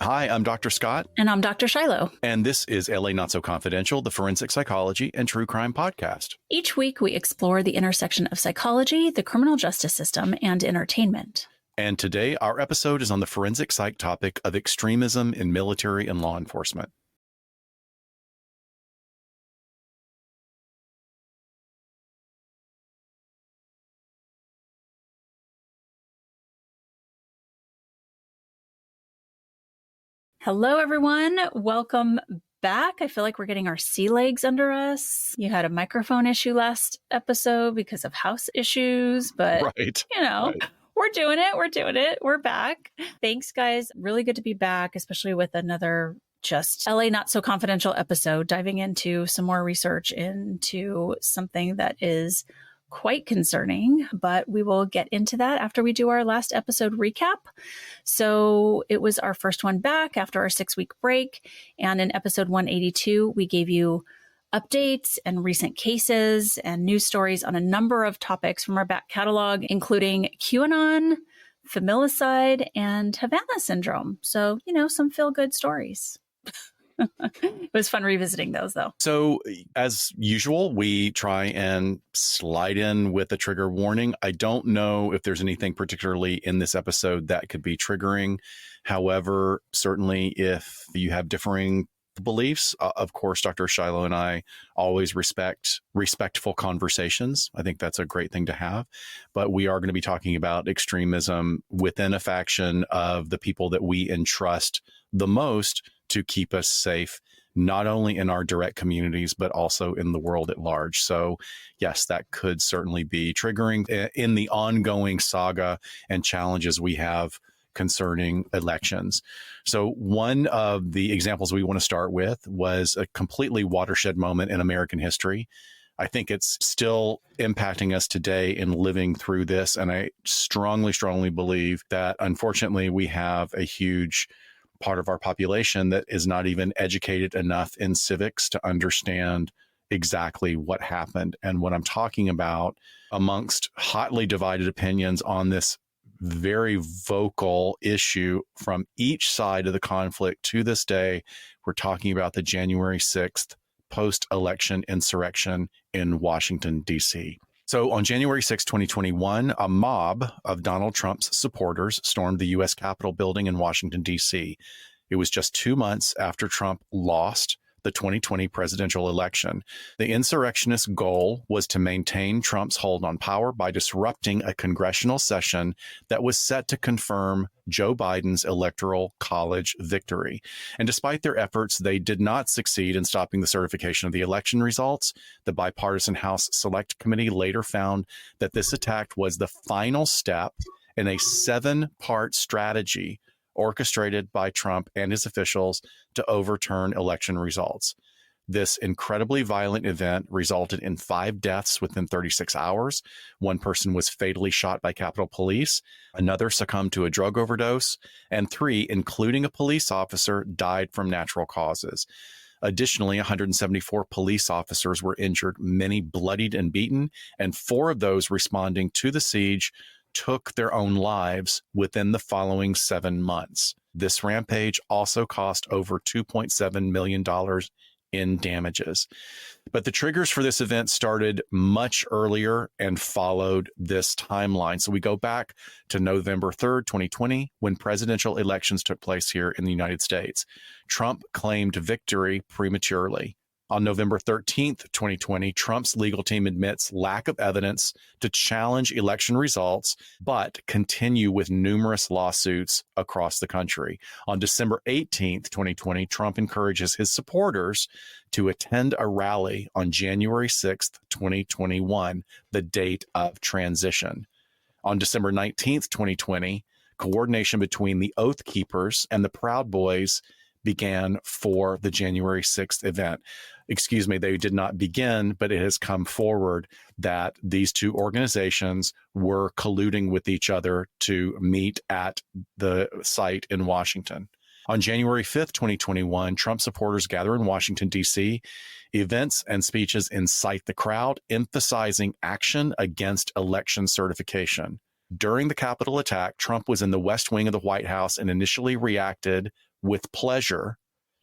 Hi, I'm Dr. Scott. And I'm Dr. Shiloh. And this is LA Not So Confidential, the forensic psychology and true crime podcast. Each week, we explore the intersection of psychology, the criminal justice system, and entertainment. And today, our episode is on the forensic psych topic of extremism in military and law enforcement. Hello, everyone. Welcome back. I feel like we're getting our sea legs under us. You had a microphone issue last episode because of house issues, but right. We're doing it. We're back. Thanks, guys. Really good to be back, especially with another just LA Not So Confidential episode, diving into some more research into something that is quite concerning, but we will get into that after we do our last episode recap. So it was our first one back after our 6-week break. And in episode 182, we gave you updates and recent cases and news stories on a number of topics from our back catalog, including QAnon, familicide, and Havana syndrome. So, some feel-good stories. It was fun revisiting those, though. So, as usual, we try and slide in with a trigger warning. I don't know if there's anything particularly in this episode that could be triggering. However, certainly if you have differing beliefs, of course, Dr. Shiloh and I always respectful conversations. I think that's a great thing to have. But we are going to be talking about extremism within a faction of the people that we entrust the most to keep us safe, not only in our direct communities, but also in the world at large. So yes, that could certainly be triggering in the ongoing saga and challenges we have concerning elections. So one of the examples we want to start with was a completely watershed moment in American history. I think it's still impacting us today in living through this. And I strongly, strongly believe that unfortunately we have a huge part of our population that is not even educated enough in civics to understand exactly what happened. And what I'm talking about, amongst hotly divided opinions on this very vocal issue from each side of the conflict to this day, we're talking about the January 6th post-election insurrection in Washington, D.C. So on January 6, 2021, a mob of Donald Trump's supporters stormed the U.S. Capitol building in Washington, D.C. It was just 2 months after Trump lost the 2020 presidential election. The insurrectionists' goal was to maintain Trump's hold on power by disrupting a congressional session that was set to confirm Joe Biden's electoral college victory. And despite their efforts, they did not succeed in stopping the certification of the election results. The bipartisan House Select Committee later found that this attack was the final step in a 7-part strategy orchestrated by Trump and his officials to overturn election results. This incredibly violent event resulted in 5 deaths within 36 hours. 1 person was fatally shot by Capitol Police. Another succumbed to a drug overdose. And 3, including a police officer, died from natural causes. Additionally, 174 police officers were injured, many bloodied and beaten, and 4 of those responding to the siege took their own lives within the following 7 months. This rampage also cost over $2.7 million in damages. But the triggers for this event started much earlier and followed this timeline. So we go back to November 3rd, 2020, when presidential elections took place here in the United States. Trump claimed victory prematurely. On November 13th, 2020, Trump's legal team admits lack of evidence to challenge election results, but continue with numerous lawsuits across the country. On December 18th, 2020, Trump encourages his supporters to attend a rally on January 6th, 2021, the date of transition. On December 19th, 2020, coordination between the Oath Keepers and the Proud Boys began for the January 6th event. Excuse me, they did not begin, but it has come forward that these 2 organizations were colluding with each other to meet at the site in Washington. On January 5th, 2021, Trump supporters gather in Washington, D.C. Events and speeches incite the crowd, emphasizing action against election certification. During the Capitol attack, Trump was in the West Wing of the White House and initially reacted with pleasure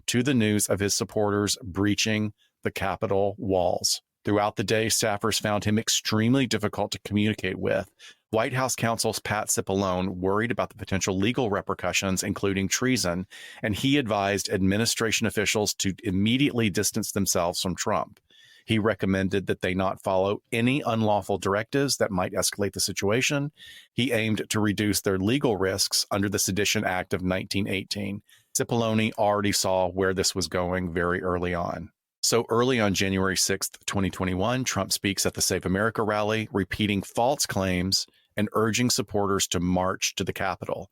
to the news of his supporters breaching the Capitol walls. Throughout the day, staffers found him extremely difficult to communicate with. White House counsel Pat Cipollone worried about the potential legal repercussions, including treason, and he advised administration officials to immediately distance themselves from Trump. He recommended that they not follow any unlawful directives that might escalate the situation. He aimed to reduce their legal risks under the Sedition Act of 1918. Cipollone already saw where this was going very early on. So early on January 6th, 2021, Trump speaks at the Save America rally, repeating false claims and urging supporters to march to the Capitol.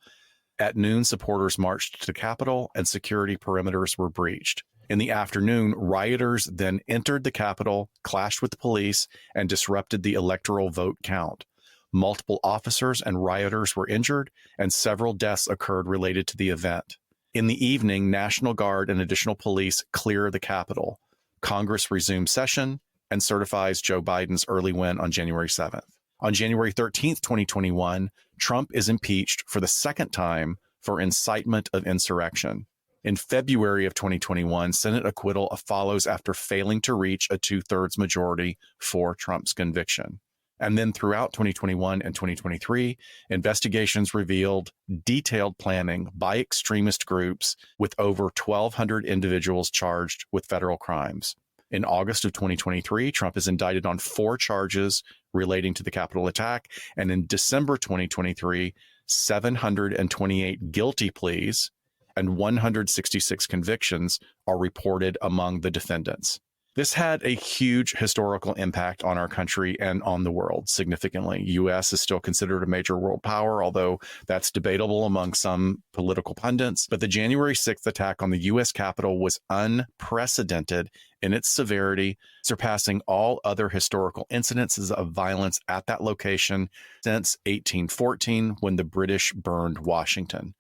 At noon, supporters marched to the Capitol and security perimeters were breached. In the afternoon, rioters then entered the Capitol, clashed with the police, and disrupted the electoral vote count. Multiple officers and rioters were injured, and several deaths occurred related to the event. In the evening, National Guard and additional police clear the Capitol. Congress resumes session and certifies Joe Biden's early win on January 7th. On January 13th, 2021, Trump is impeached for the second time for incitement of insurrection. In February of 2021, Senate acquittal follows after failing to reach a two-thirds majority for Trump's conviction. And then throughout 2021 and 2023, investigations revealed detailed planning by extremist groups with over 1,200 individuals charged with federal crimes. In August of 2023, Trump is indicted on 4 charges relating to the Capitol attack. And in December 2023, 728 guilty pleas and 166 convictions are reported among the defendants. This had a huge historical impact on our country and on the world significantly. U.S. is still considered a major world power, although that's debatable among some political pundits. But the January 6th attack on the U.S. Capitol was unprecedented in its severity, surpassing all other historical incidences of violence at that location since 1814, when the British burned Washington.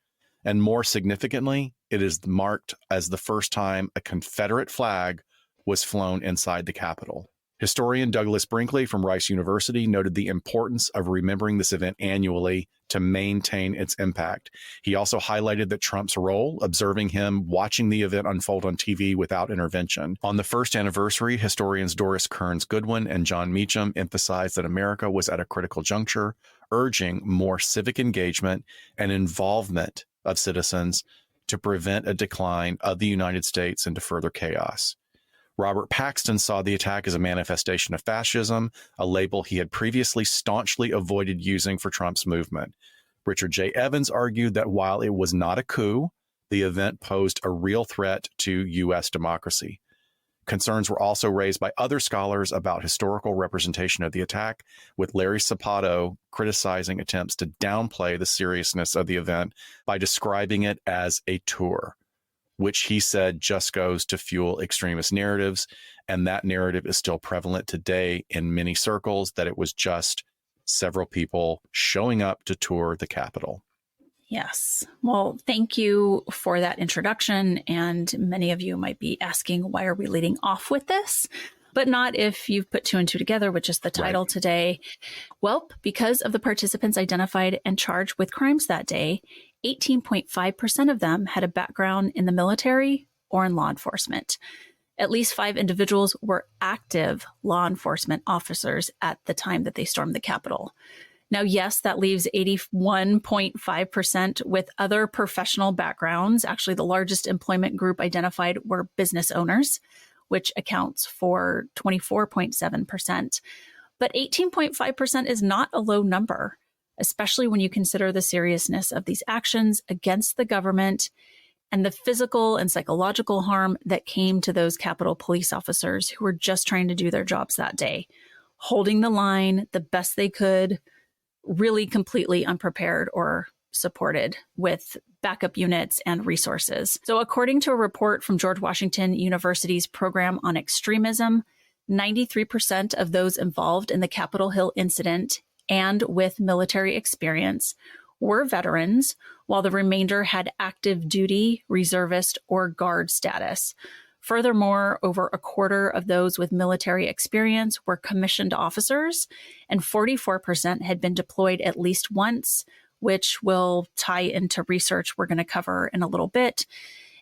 And more significantly, it is marked as the first time a Confederate flag was flown inside the Capitol. Historian Douglas Brinkley from Rice University noted the importance of remembering this event annually to maintain its impact. He also highlighted that Trump's role, observing him watching the event unfold on TV without intervention. On the first anniversary, historians Doris Kearns Goodwin and John Meacham emphasized that America was at a critical juncture, urging more civic engagement and involvement of citizens to prevent a decline of the United States into further chaos. Robert Paxton saw the attack as a manifestation of fascism, a label he had previously staunchly avoided using for Trump's movement. Richard J. Evans argued that while it was not a coup, the event posed a real threat to U.S. democracy. Concerns were also raised by other scholars about historical representation of the attack, with Larry Sapato criticizing attempts to downplay the seriousness of the event by describing it as a tour, which he said just goes to fuel extremist narratives. And that narrative is still prevalent today in many circles, that it was just several people showing up to tour the Capitol. Yes. Well, thank you for that introduction. And many of you might be asking, why are we leading off with this? But not if you've put 2 and 2 together, which is the title Right. today. Well, because of the participants identified and charged with crimes that day, 18.5% of them had a background in the military or in law enforcement. At least 5 individuals were active law enforcement officers at the time that they stormed the Capitol. Now, yes, that leaves 81.5% with other professional backgrounds. Actually, the largest employment group identified were business owners, which accounts for 24.7%. But 18.5% is not a low number, especially when you consider the seriousness of these actions against the government and the physical and psychological harm that came to those Capitol police officers who were just trying to do their jobs that day, holding the line the best they could, really completely unprepared or supported with backup units and resources. So according to a report from George Washington University's program on extremism, 93% of those involved in the Capitol Hill incident and with military experience were veterans, while the remainder had active duty, reservist, or guard status. Furthermore, over a quarter of those with military experience were commissioned officers, and 44% had been deployed at least once, which will tie into research we're going to cover in a little bit.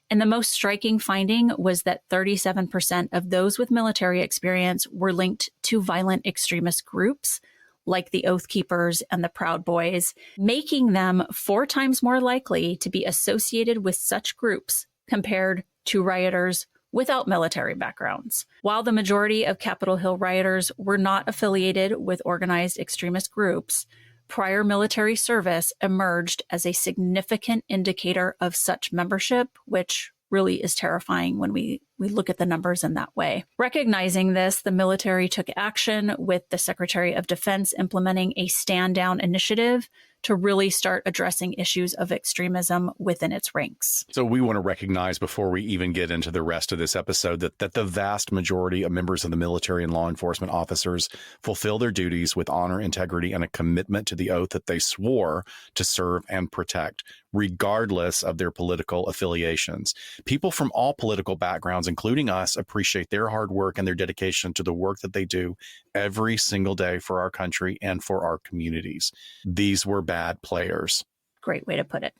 And the most striking finding was that 37% of those with military experience were linked to violent extremist groups like the Oath Keepers and the Proud Boys, making them 4 times more likely to be associated with such groups compared to rioters without military backgrounds. While the majority of Capitol Hill rioters were not affiliated with organized extremist groups, prior military service emerged as a significant indicator of such membership, which really is terrifying when we look at the numbers in that way. Recognizing this, the military took action with the Secretary of Defense implementing a stand down initiative to really start addressing issues of extremism within its ranks. So we want to recognize before we even get into the rest of this episode that the vast majority of members of the military and law enforcement officers fulfill their duties with honor, integrity, and a commitment to the oath that they swore to serve and protect, regardless of their political affiliations. People from all political backgrounds, including us, appreciate their hard work and their dedication to the work that they do every single day for our country and for our communities. These were bad players. Great way to put it.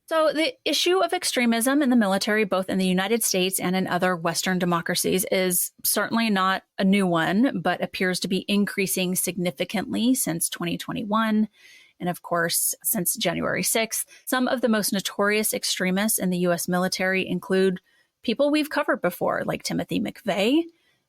So the issue of extremism in the military, both in the United States and in other Western democracies, is certainly not a new one, but appears to be increasing significantly since 2021. And of course, since January 6th, some of the most notorious extremists in the U.S. military include people we've covered before, like Timothy McVeigh,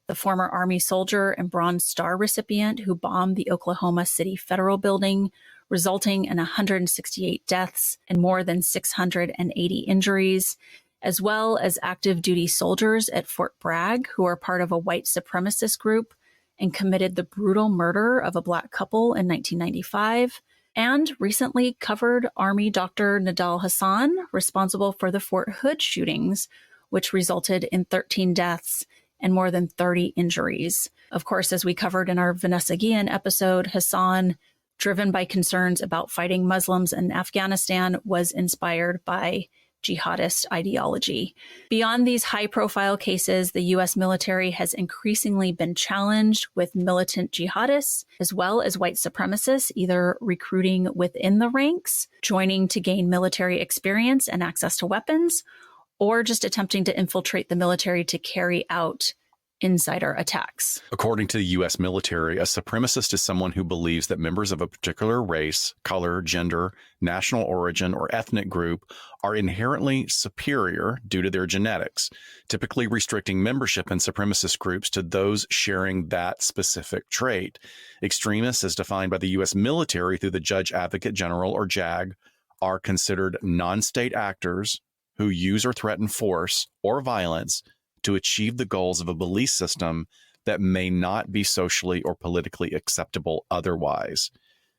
the former Army soldier and Bronze Star recipient who bombed the Oklahoma City Federal Building, resulting in 168 deaths and more than 680 injuries, as well as active duty soldiers at Fort Bragg who are part of a white supremacist group and committed the brutal murder of a Black couple in 1995, and recently covered Army Dr. Nidal Hasan, responsible for the Fort Hood shootings, which resulted in 13 deaths and more than 30 injuries. Of course, as we covered in our Vanessa Guillen episode, Hasan, driven by concerns about fighting Muslims in Afghanistan, was inspired by jihadist ideology. Beyond these high-profile cases, the U.S. military has increasingly been challenged with militant jihadists, as well as white supremacists, either recruiting within the ranks, joining to gain military experience and access to weapons, or just attempting to infiltrate the military to carry out insider attacks. According to the U.S. military, a supremacist is someone who believes that members of a particular race, color, gender, national origin, or ethnic group are inherently superior due to their genetics, typically restricting membership in supremacist groups to those sharing that specific trait. Extremists, as defined by the U.S. military through the Judge Advocate General, or JAG, are considered non-state actors who use or threaten force or violence to achieve the goals of a belief system that may not be socially or politically acceptable otherwise.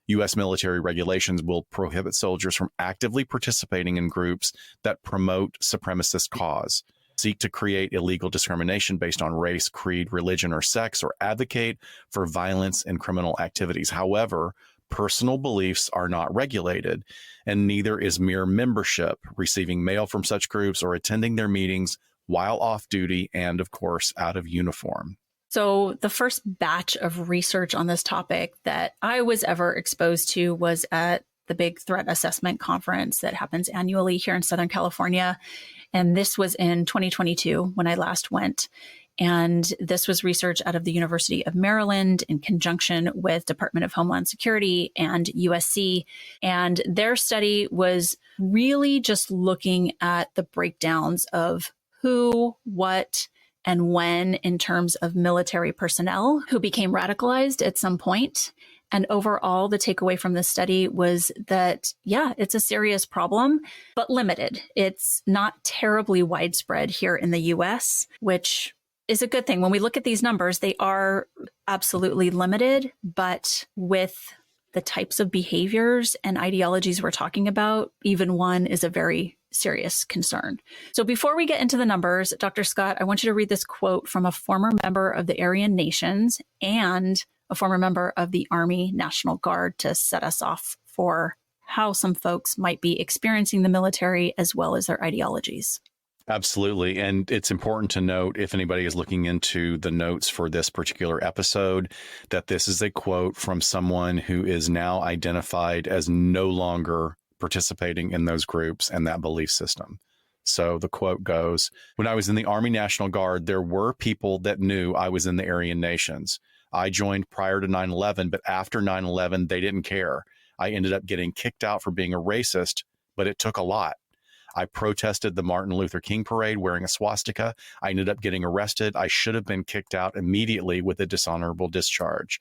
U.S. military regulations will prohibit soldiers from actively participating in groups that promote supremacist cause, seek to create illegal discrimination based on race, creed, religion, or sex, or advocate for violence and criminal activities. However, personal beliefs are not regulated, and neither is mere membership, receiving mail from such groups, or attending their meetings while off duty and, of course, out of uniform. So the first batch of research on this topic that I was ever exposed to was at the big threat assessment conference that happens annually here in Southern California. And this was in 2022 when I last went. And this was research out of the University of Maryland in conjunction with Department of Homeland Security and USC. And their study was really just looking at the breakdowns of who, what, and when in terms of military personnel who became radicalized at some point. And overall, the takeaway from this study was that, yeah, it's a serious problem, but limited. It's not terribly widespread here in the US, which is a good thing. When we look at these numbers, they are absolutely limited, but with the types of behaviors and ideologies we're talking about, even one is a very serious concern. So before we get into the numbers, Dr. Scott, I want you to read this quote from a former member of the Aryan Nations and a former member of the Army National Guard to set us off for how some folks might be experiencing the military as well as their ideologies. Absolutely. And it's important to note, if anybody is looking into the notes for this particular episode, that this is a quote from someone who is now identified as no longer participating in those groups and that belief system. So the quote goes, "When I was in the Army National Guard, there were people that knew I was in the Aryan Nations. I joined prior to 9/11, but after 9/11, they didn't care. I ended up getting kicked out for being a racist, but it took a lot. I protested the Martin Luther King parade wearing a swastika. I ended up getting arrested. I should have been kicked out immediately with a dishonorable discharge.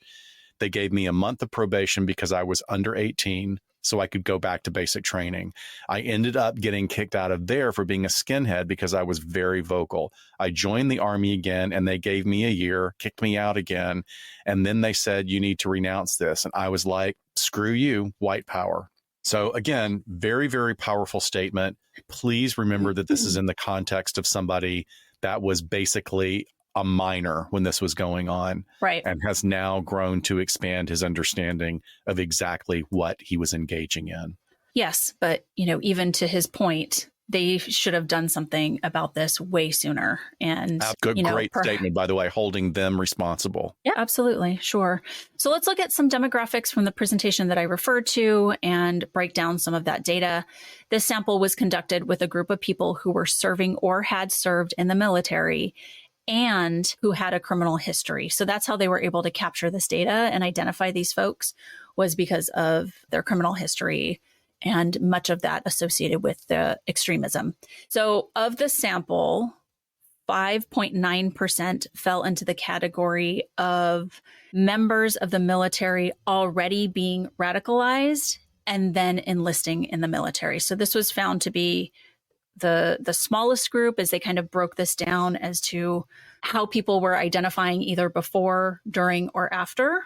They gave me a month of probation because I was under 18, so I could go back to basic training. I ended up getting kicked out of there for being a skinhead because I was very vocal. I joined the Army again, and they gave me a year, kicked me out again, and then they said, you need to renounce this. And I was like, screw you, white power." So again, very, very powerful statement. Please remember that this is in the context of somebody that was basically a minor when this was going on, Right. and has now grown to expand his understanding of exactly what he was engaging in. Yes, but even to his point, they should have done something about this way sooner. And Great statement, by the way, holding them responsible. Yeah, absolutely. Sure. So let's look at some demographics from the presentation that I referred to and break down some of that data. This sample was conducted with a group of people who were serving or had served in the military and who had a criminal history. So that's how they were able to capture this data and identify these folks, was because of their criminal history and much of that associated with the extremism. So of the sample, 5.9% fell into the category of members of the military already being radicalized and then enlisting in the military. So this was found to be the smallest group, as they kind of broke this down as to how people were identifying either before, during, or after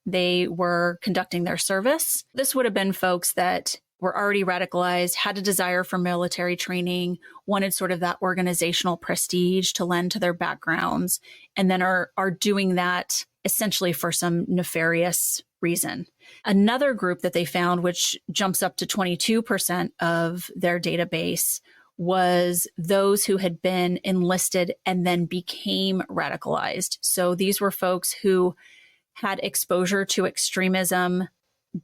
they were conducting their service. This would have been folks that were already radicalized, had a desire for military training, wanted sort of that organizational prestige to lend to their backgrounds, and then are doing that essentially for some nefarious reason. Another group that they found, which jumps up to 22% of their database, was those who had been enlisted and then became radicalized. So these were folks who had exposure to extremism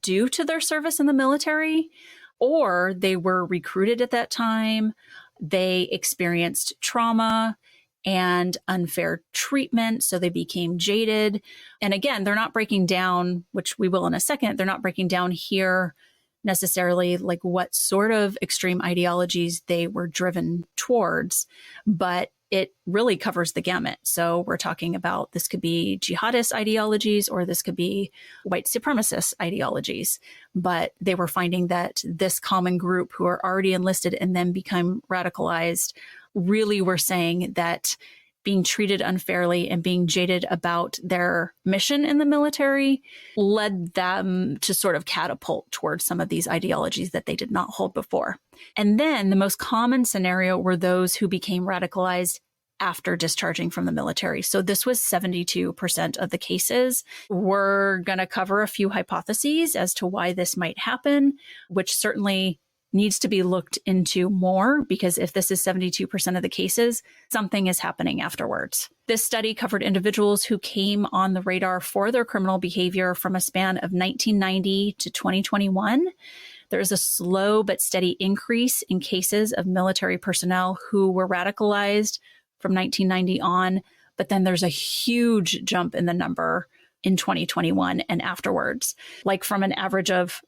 due to their service in the military, or they were recruited at that time, they experienced trauma and unfair treatment, so they became jaded. And again, they're not breaking down, which we will in a second, they're not breaking down here necessarily like what sort of extreme ideologies they were driven towards, but it really covers the gamut. So we're talking about, this could be jihadist ideologies, or this could be white supremacist ideologies. But they were finding that this common group who are already enlisted and then become radicalized really were saying that being treated unfairly and being jaded about their mission in the military led them to sort of catapult towards some of these ideologies that they did not hold before. And then the most common scenario were those who became radicalized after discharging from the military. So this was 72% of the cases. We're going to cover a few hypotheses as to why this might happen, which certainly needs to be looked into more, because if this is 72% of the cases, something is happening afterwards. This study covered individuals who came on the radar for their criminal behavior from a span of 1990 to 2021. There is a slow but steady increase in cases of military personnel who were radicalized from 1990 on, but then there's a huge jump in the number in 2021 and afterwards, like from an average of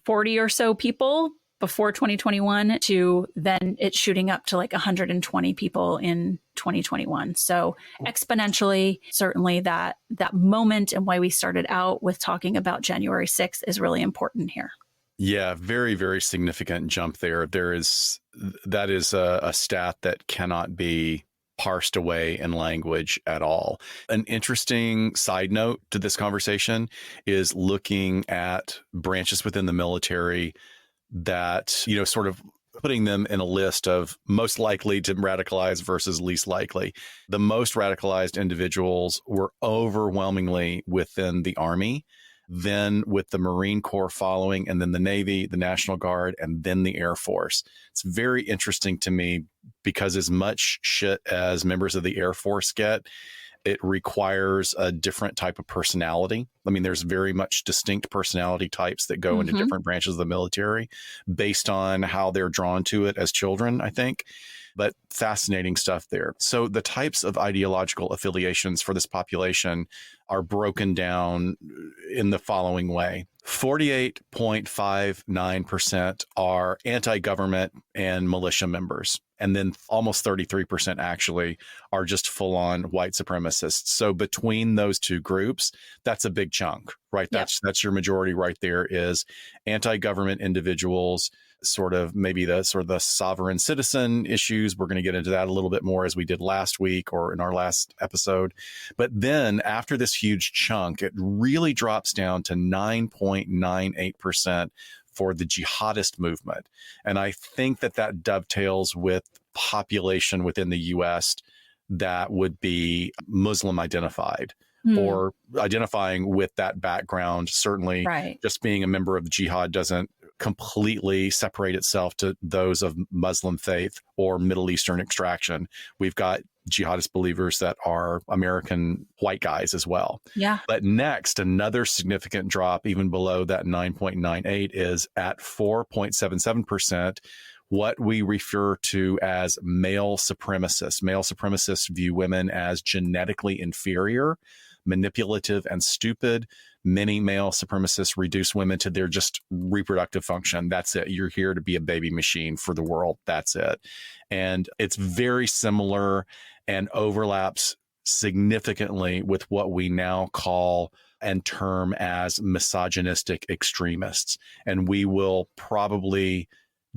40 or so people before 2021 to then it's shooting up to like 120 people in 2021. So exponentially, certainly that moment and why we started out with talking about January 6th is really important here. Yeah, very, very significant jump there. That is a stat that cannot be parsed away in language at all. An interesting side note to this conversation is looking at branches within the military that, sort of putting them in a list of most likely to radicalize versus least likely. The most radicalized individuals were overwhelmingly within the Army. then with the Marine Corps following, and then the Navy, the National Guard, and then the Air Force. It's very interesting to me because as much shit as members of the Air Force get, it requires a different type of personality. I mean, there's very much distinct personality types that go into different branches of the military based on how they're drawn to it as children, I think. But fascinating stuff there. So the types of ideological affiliations for this population are broken down in the following way. 48.59% are anti-government and militia members. And then almost 33% actually are just full-on white supremacists. So between those two groups, that's a big chunk, right? That's your majority right there is anti-government individuals, sort of maybe the sovereign citizen issues. We're going to get into that a little bit more as we did last week or in our last episode. But then after this huge chunk, it really drops down to 9.98% for the jihadist movement. And I think that dovetails with population within the U.S. that would be Muslim identified or identifying with that background. Certainly just being a member of the jihad doesn't completely separate itself to those of Muslim faith or Middle Eastern extraction. We've got jihadist believers that are American white guys as well. Yeah. But next, another significant drop, even below that 9.98, is at 4.77%, what we refer to as male supremacists. Male supremacists view women as genetically inferior, manipulative, and stupid. Many male supremacists reduce women to their just reproductive function. That's it. You're here to be a baby machine for the world. That's it. And it's very similar and overlaps significantly with what we now call and term as misogynistic extremists. And we will probably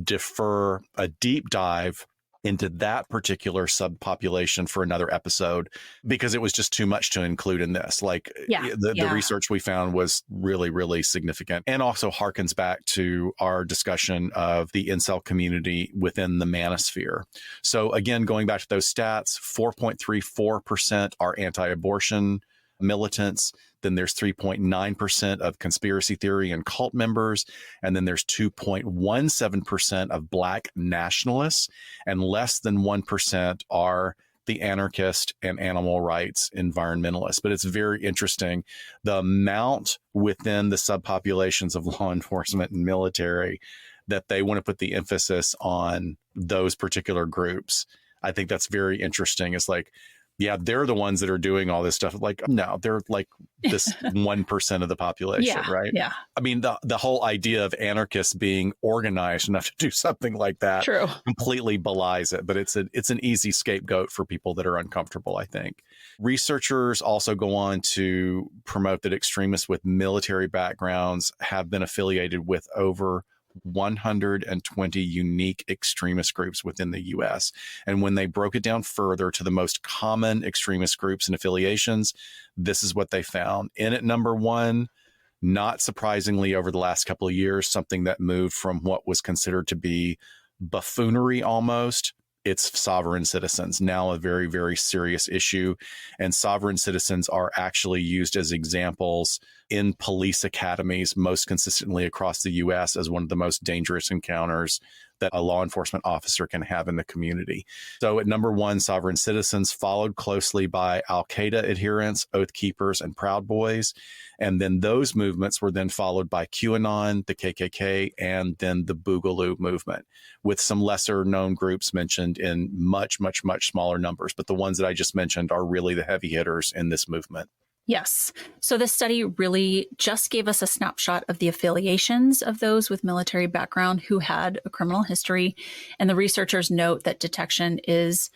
defer a deep dive into that particular subpopulation for another episode because it was just too much to include in this. The research we found was really, really significant and also harkens back to our discussion of the incel community within the manosphere. So again, going back to those stats, 4.34% are anti-abortion militants. Then there's 3.9% of conspiracy theory and cult members. And then there's 2.17% of Black nationalists, and less than 1% are the anarchist and animal rights environmentalists. But it's very interesting. The amount within the subpopulations of law enforcement and military that they want to put the emphasis on those particular groups. I think that's very interesting. It's like, yeah, they're the ones that are doing all this stuff. Like, no, they're like this 1% of the population, right? Yeah. I mean, the whole idea of anarchists being organized enough to do something like that completely belies it. But it's an easy scapegoat for people that are uncomfortable, I think. Researchers also go on to promote that extremists with military backgrounds have been affiliated with over 120 unique extremist groups within the U.S. And when they broke it down further to the most common extremist groups and affiliations, this is what they found. In at number one, not surprisingly, over the last couple of years, something that moved from what was considered to be buffoonery almost, it's sovereign citizens, now a very, very serious issue. And sovereign citizens are actually used as examples in police academies most consistently across the U.S. as one of the most dangerous encounters that a law enforcement officer can have in the community. So at number one, sovereign citizens, followed closely by Al-Qaeda adherents, Oath Keepers, and Proud Boys. And then those movements were then followed by QAnon, the KKK, and then the Boogaloo movement, with some lesser known groups mentioned in much, much, much smaller numbers. But the ones that I just mentioned are really the heavy hitters in this movement. Yes. So this study really just gave us a snapshot of the affiliations of those with military background who had a criminal history. And the researchers note that detection is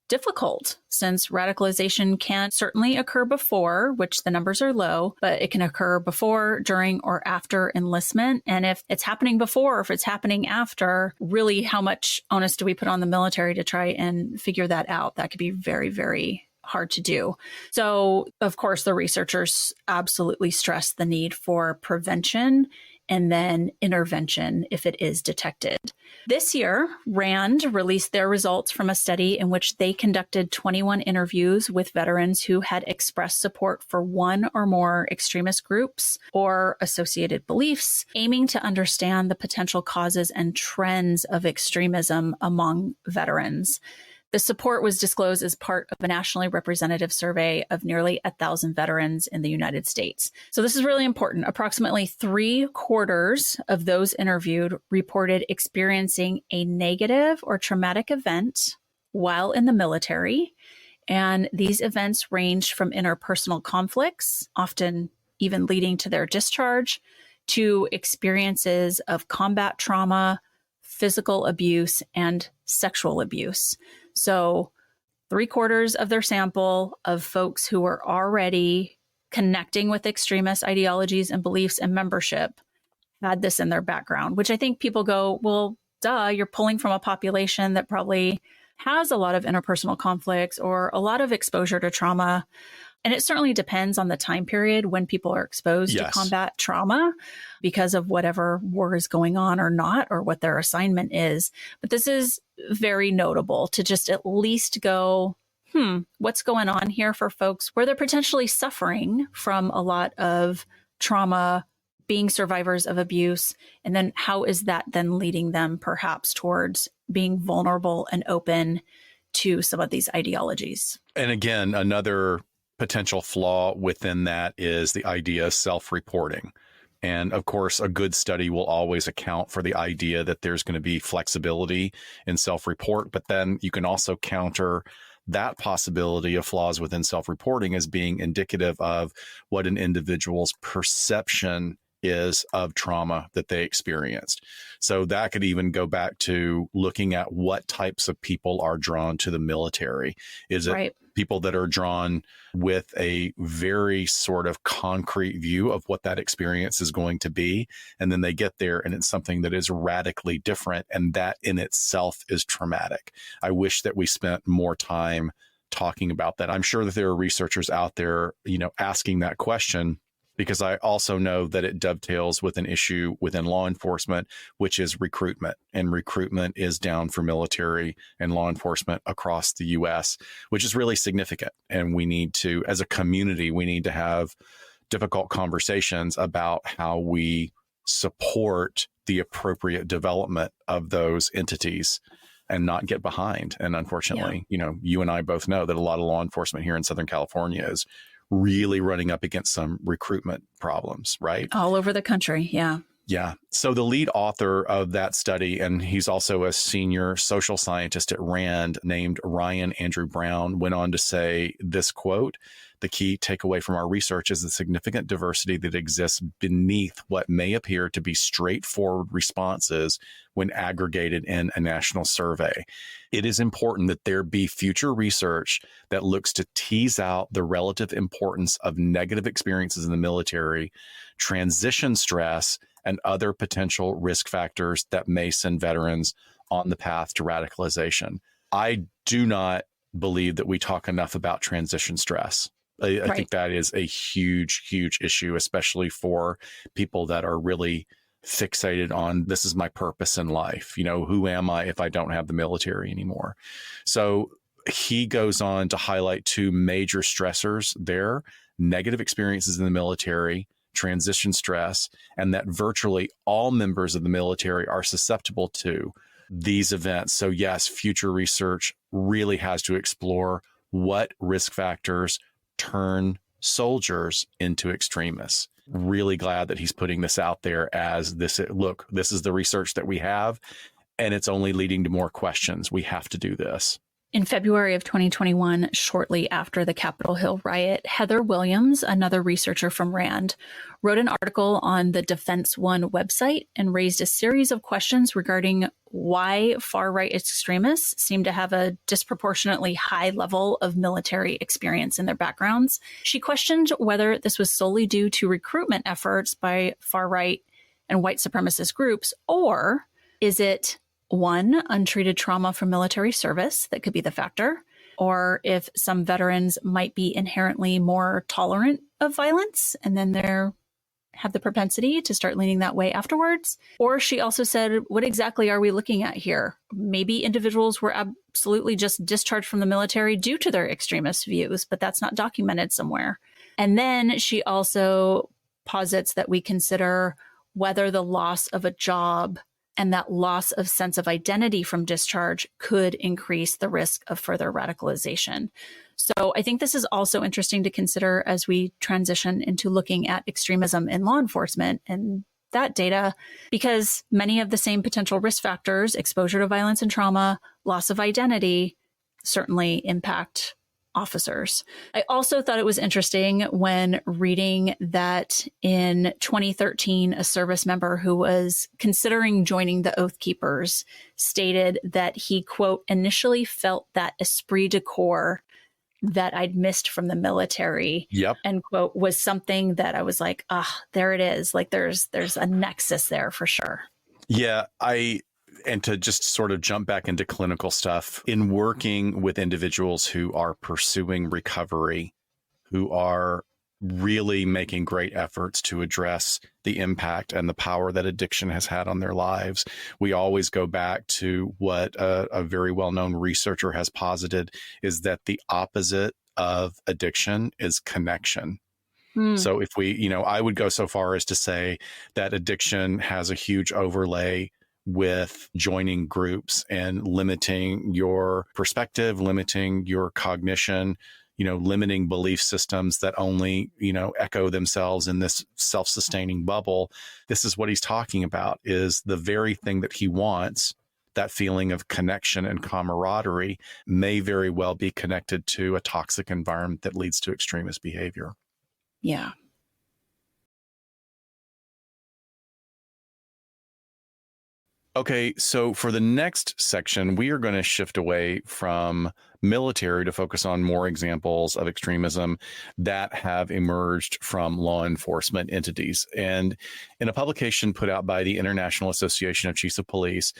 difficult since radicalization can certainly occur before, which the numbers are low, but it can occur before, during, or after enlistment. And if it's happening before, or if it's happening after, really how much onus do we put on the military to try and figure that out? That could be very, very hard to do. So, of course, the researchers absolutely stress the need for prevention and then intervention if it is detected. This year, RAND released their results from a study in which they conducted 21 interviews with veterans who had expressed support for one or more extremist groups or associated beliefs, aiming to understand the potential causes and trends of extremism among veterans. The support was disclosed as part of a nationally representative survey of nearly 1,000 veterans in the United States. So this is really important. Approximately 3/4 of those interviewed reported experiencing a negative or traumatic event while in the military. And these events ranged from interpersonal conflicts, often even leading to their discharge, to experiences of combat trauma, physical abuse, and sexual abuse. So 3/4 of their sample of folks who were already connecting with extremist ideologies and beliefs and membership had this in their background, which I think people go, well, duh, you're pulling from a population that probably has a lot of interpersonal conflicts or a lot of exposure to trauma. And it certainly depends on the time period when people are exposed to combat trauma because of whatever war is going on or not, or what their assignment is. But this is very notable to just at least go, what's going on here for folks where they're potentially suffering from a lot of trauma, being survivors of abuse, and then how is that then leading them perhaps towards being vulnerable and open to some of these ideologies. And again, another potential flaw within that is the idea of self-reporting. And of course, a good study will always account for the idea that there's going to be flexibility in self-report, but then you can also counter that possibility of flaws within self-reporting as being indicative of what an individual's perception is of trauma that they experienced. So that could even go back to looking at what types of people are drawn to the military. Is it people that are drawn with a very sort of concrete view of what that experience is going to be, and then they get there and it's something that is radically different, and that in itself is traumatic? I wish that we spent more time talking about that. I'm sure that there are researchers out there, asking that question, because I also know that it dovetails with an issue within law enforcement, which is recruitment. And recruitment is down for military and law enforcement across the U.S., which is really significant. And we need to, as a community, we need to have difficult conversations about how we support the appropriate development of those entities and not get behind. And unfortunately, you and I both know that a lot of law enforcement here in Southern California is really running up against some recruitment problems, right? All over the country. Yeah. Yeah. So the lead author of that study, and he's also a senior social scientist at RAND named Ryan Andrew Brown, went on to say this quote: "The key takeaway from our research is the significant diversity that exists beneath what may appear to be straightforward responses when aggregated in a national survey. It is important that there be future research that looks to tease out the relative importance of negative experiences in the military, transition stress, and other potential risk factors that may send veterans on the path to radicalization." I do not believe that we talk enough about transition stress. I think that is a huge, huge issue, especially for people that are really fixated on, this is my purpose in life. Who am I if I don't have the military anymore? So he goes on to highlight two major stressors there: negative experiences in the military, transition stress, and that virtually all members of the military are susceptible to these events. So yes, future research really has to explore what risk factors turn soldiers into extremists. Really glad that he's putting this out there as this, look, this is the research that we have, and it's only leading to more questions. We have to do this. In February of 2021, shortly after the Capitol Hill riot, Heather Williams, another researcher from RAND, wrote an article on the Defense One website and raised a series of questions regarding why far-right extremists seem to have a disproportionately high level of military experience in their backgrounds. She questioned whether this was solely due to recruitment efforts by far-right and white supremacist groups, or is it one, untreated trauma from military service that could be the factor, or if some veterans might be inherently more tolerant of violence, and then they're have the propensity to start leaning that way afterwards. Or she also said, what exactly are we looking at here? Maybe individuals were absolutely just discharged from the military due to their extremist views, but that's not documented somewhere. And then she also posits that we consider whether the loss of a job and that loss of sense of identity from discharge could increase the risk of further radicalization. So I think this is also interesting to consider as we transition into looking at extremism in law enforcement and that data, because many of the same potential risk factors, exposure to violence and trauma, loss of identity, certainly impact officers. I also thought it was interesting when reading that in 2013, a service member who was considering joining the Oath Keepers stated that he, quote, initially felt that esprit de corps that I'd missed from the military, end quote, was something that I was like, there it is. Like there's a nexus there for sure. Yeah, and to just sort of jump back into clinical stuff, in working with individuals who are pursuing recovery, who are really making great efforts to address the impact and the power that addiction has had on their lives, we always go back to what a very well-known researcher has posited, is that the opposite of addiction is connection. So if we, I would go so far as to say that addiction has a huge overlay with joining groups and limiting your perspective, limiting your cognition, limiting belief systems that only, echo themselves in this self-sustaining bubble. This is what he's talking about, is the very thing that he wants, that feeling of connection and camaraderie, may very well be connected to a toxic environment that leads to extremist behavior. Yeah. Okay, so for the next section, we are going to shift away from military to focus on more examples of extremism that have emerged from law enforcement entities. And in a publication put out by the International Association of Chiefs of Police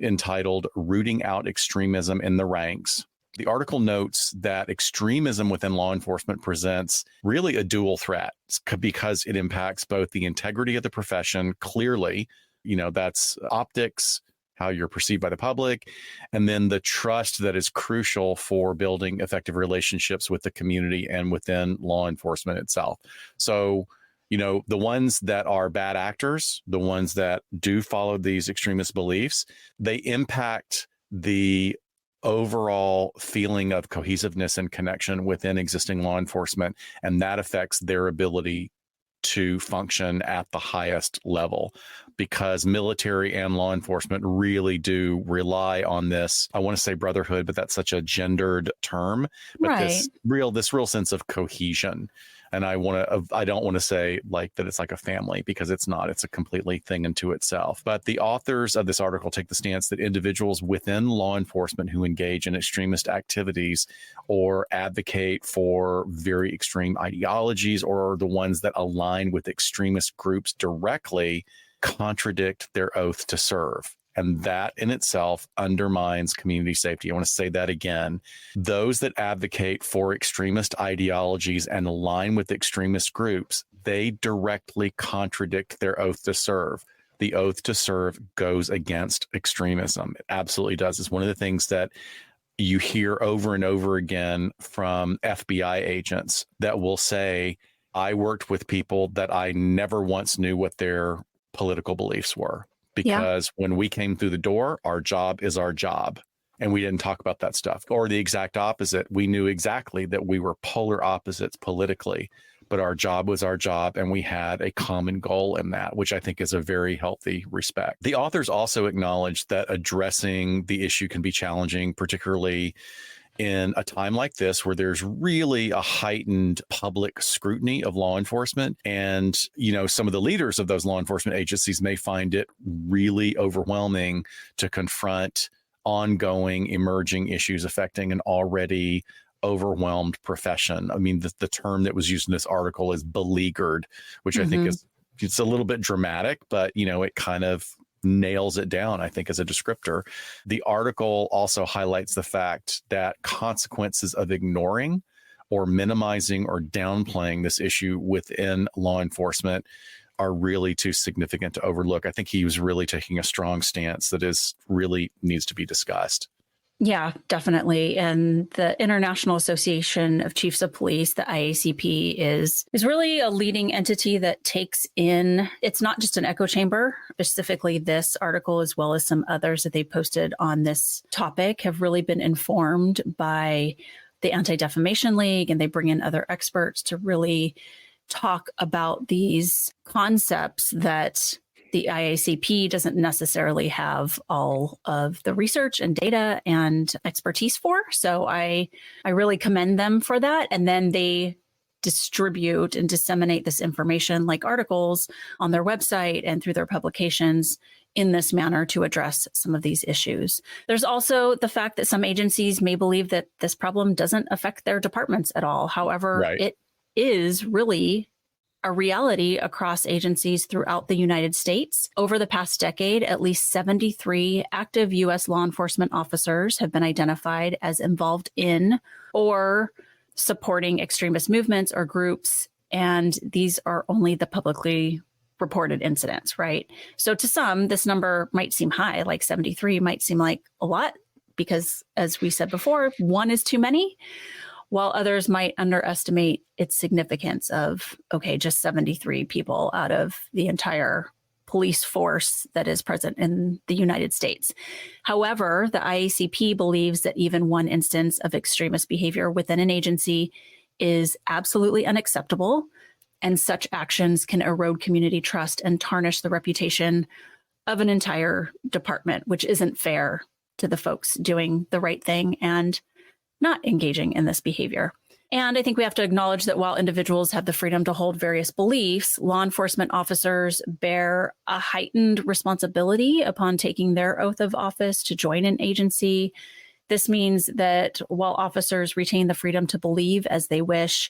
entitled Rooting Out Extremism in the Ranks, the article notes that extremism within law enforcement presents really a dual threat because it impacts both the integrity of the profession, clearly, that's optics, how you're perceived by the public, and then the trust that is crucial for building effective relationships with the community and within law enforcement itself. So, the ones that are bad actors, the ones that do follow these extremist beliefs, they impact the overall feeling of cohesiveness and connection within existing law enforcement, and that affects their ability to function at the highest level, because military and law enforcement really do rely on this, I want to say brotherhood, but that's such a gendered term, but right. this real sense of cohesion. And I don't want to say like that it's like a family, because it's not. It's a completely thing unto itself. But the authors of this article take the stance that individuals within law enforcement who engage in extremist activities or advocate for very extreme ideologies, or are the ones that align with extremist groups directly, contradict their oath to serve. And that in itself undermines community safety. I want to say that again. Those that advocate for extremist ideologies and align with extremist groups, they directly contradict their oath to serve. The oath to serve goes against extremism. It absolutely does. It's one of the things that you hear over and over again from FBI agents that will say, I worked with people that I never once knew what their political beliefs were. Because when we came through the door, our job is our job. And we didn't talk about that stuff. Or the exact opposite. We knew exactly that we were polar opposites politically, but our job was our job. And we had a common goal in that, which I think is a very healthy respect. The authors also acknowledge that addressing the issue can be challenging, particularly in a time like this where there's really a heightened public scrutiny of law enforcement. And, some of the leaders of those law enforcement agencies may find it really overwhelming to confront ongoing emerging issues affecting an already overwhelmed profession. I mean, the term that was used in this article is beleaguered, which I think it's a little bit dramatic, but, it kind of nails it down, I think, as a descriptor. The article also highlights the fact that consequences of ignoring or minimizing or downplaying this issue within law enforcement are really too significant to overlook. I think he was really taking a strong stance that is really needs to be discussed. Yeah, definitely. And the International Association of Chiefs of Police, the IACP, is really a leading entity that takes in, it's not just an echo chamber. Specifically, this article, as well as some others that they posted on this topic, have really been informed by the Anti-Defamation League, and they bring in other experts to really talk about these concepts that the IACP doesn't necessarily have all of the research and data and expertise for. So I really commend them for that. And then they distribute and disseminate this information like articles on their website and through their publications in this manner to address some of these issues. There's also the fact that some agencies may believe that this problem doesn't affect their departments at all. However, It is really a reality across agencies throughout the United States. Over the past decade, at least 73 active U.S. law enforcement officers have been identified as involved in or supporting extremist movements or groups. And these are only the publicly reported incidents, right? So to some, this number might seem high, like 73 might seem like a lot because, as we said before, one is too many, while others might underestimate its significance of, okay, just 73 people out of the entire police force that is present in the United States. However, the IACP believes that even one instance of extremist behavior within an agency is absolutely unacceptable, and such actions can erode community trust and tarnish the reputation of an entire department, which isn't fair to the folks doing the right thing and not engaging in this behavior. And I think we have to acknowledge that while individuals have the freedom to hold various beliefs, law enforcement officers bear a heightened responsibility upon taking their oath of office to join an agency. This means that while officers retain the freedom to believe as they wish,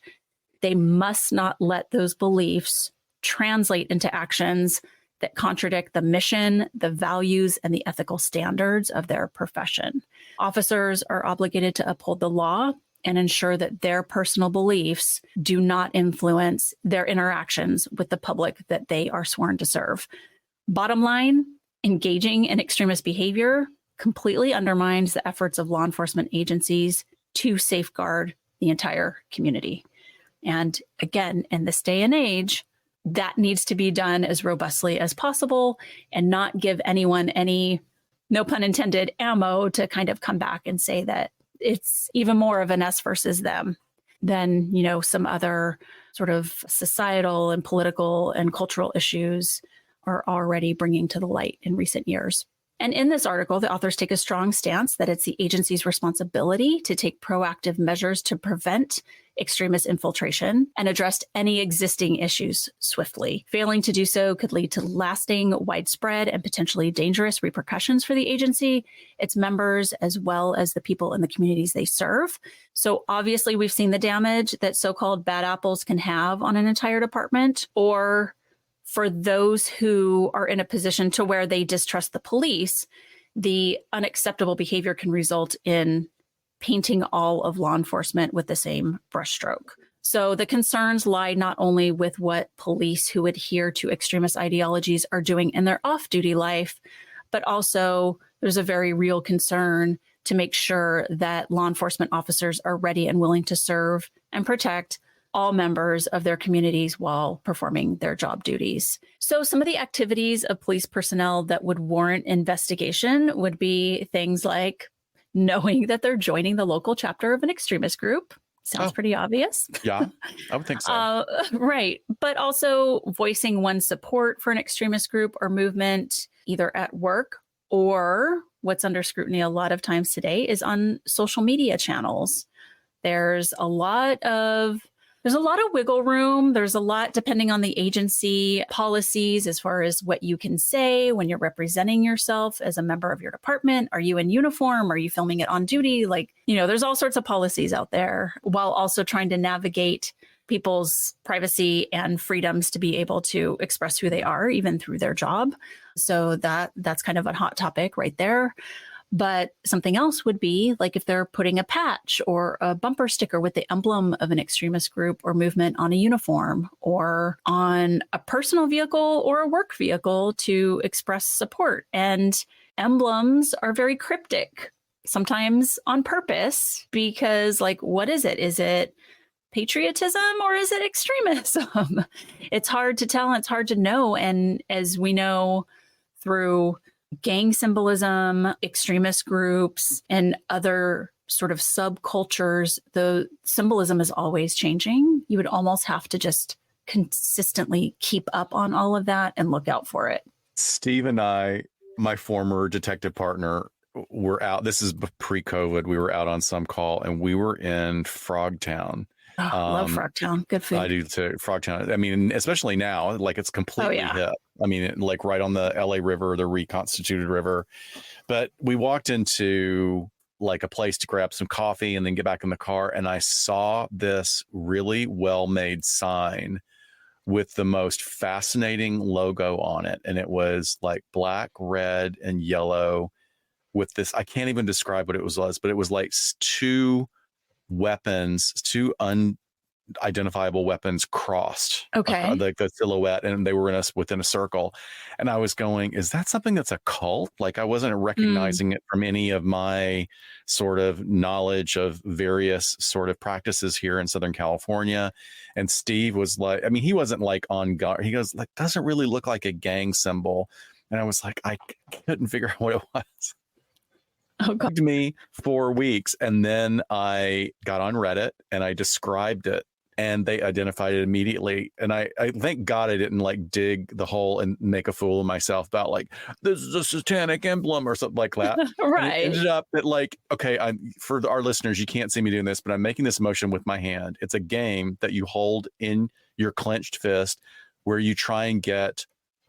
they must not let those beliefs translate into actions that contradict the mission, the values, and the ethical standards of their profession. Officers are obligated to uphold the law and ensure that their personal beliefs do not influence their interactions with the public that they are sworn to serve. Bottom line, engaging in extremist behavior completely undermines the efforts of law enforcement agencies to safeguard the entire community. And again, in this day and age, that needs to be done as robustly as possible and not give anyone any, no pun intended, ammo to kind of come back and say that it's even more of an us versus them than, you know, some other sort of societal and political and cultural issues are already bringing to the light in recent years. And in this article, the authors take a strong stance that it's the agency's responsibility to take proactive measures to prevent extremist infiltration and address any existing issues swiftly. Failing to do so could lead to lasting, widespread, and potentially dangerous repercussions for the agency, its members, as well as the people in the communities they serve. So obviously, we've seen the damage that so-called bad apples can have on an entire department, or for those who are in a position to where they distrust the police, the unacceptable behavior can result in painting all of law enforcement with the same brushstroke. So the concerns lie not only with what police who adhere to extremist ideologies are doing in their off-duty life, but also there's a very real concern to make sure that law enforcement officers are ready and willing to serve and protect all members of their communities while performing their job duties. So some of the activities of police personnel that would warrant investigation would be things like knowing that they're joining the local chapter of an extremist group. Sounds pretty obvious. Yeah, I would think so. Right. But also voicing one's support for an extremist group or movement, either at work or what's under scrutiny a lot of times today is on social media channels. There's a lot of wiggle room. There's a lot, depending on the agency policies, as far as what you can say when you're representing yourself as a member of your department. Are you in uniform? Are you filming it on duty? Like, you know, there's all sorts of policies out there, while also trying to navigate people's privacy and freedoms to be able to express who they are, even through their job. So that's kind of a hot topic right there. But something else would be like if they're putting a patch or a bumper sticker with the emblem of an extremist group or movement on a uniform or on a personal vehicle or a work vehicle to express support. And emblems are very cryptic, sometimes on purpose, because like, what is it? Is it patriotism or is it extremism? It's hard to tell and it's hard to know. And as we know through gang symbolism, extremist groups, and other sort of subcultures, the symbolism is always changing. You would almost have to just consistently keep up on all of that and look out for it. Steve and I, my former detective partner, were out. This is pre-COVID. We were out on some call and we were in Frogtown. Oh, love Frogtown. Good food. I do too. Frogtown. I mean, especially now, like it's completely hip. I mean, like right on the LA River, the reconstituted river. But we walked into like a place to grab some coffee and then get back in the car. And I saw this really well-made sign with the most fascinating logo on it. And it was like black, red, and yellow with this. I can't even describe what it was, but it was like two weapons, two unidentifiable weapons crossed. Okay. Like the silhouette, and they were within a circle. And I was going, is that something that's a cult? Like I wasn't recognizing it from any of my sort of knowledge of various sort of practices here in Southern California. And Steve was like, I mean, he wasn't like on guard. He goes, like, doesn't really look like a gang symbol. And I was like, I couldn't figure out what it was. Oh, God. It took me 4 weeks. And then I got on Reddit and I described it and they identified it immediately. And I thank God I didn't like dig the hole and make a fool of myself about like, this is a satanic emblem or something like that. Right. And it ended up that like, okay, for our listeners, you can't see me doing this, but I'm making this motion with my hand. It's a game that you hold in your clenched fist where you try and get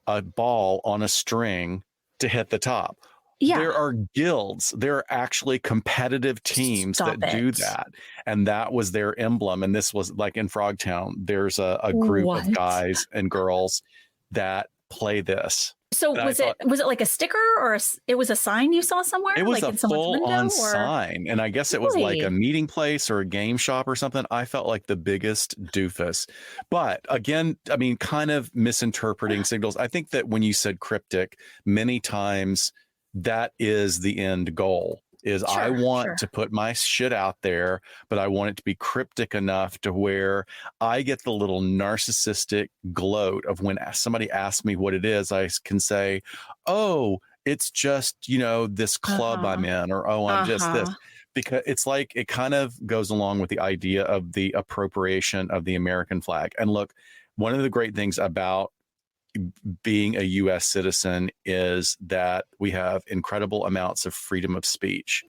a ball on a string to hit the top. Yeah. There are guilds. There are actually competitive teams that do that. And that was their emblem. And this was like in Frogtown, there's a group of guys and girls that play this. So was it like a sticker or it was a sign you saw somewhere? It was like a full-on sign. And I guess it was like a meeting place or a game shop or something. I felt like the biggest doofus. But again, I mean, kind of misinterpreting signals. I think that when you said cryptic, many times that is the end goal is I want to put my shit out there, but I want it to be cryptic enough to where I get the little narcissistic gloat of when somebody asks me what it is, I can say, oh, it's just, you know, this club I'm in, or, oh, I'm just this, because it's like, it kind of goes along with the idea of the appropriation of the American flag. And look, one of the great things about being a U.S. citizen is that we have incredible amounts of freedom of speech.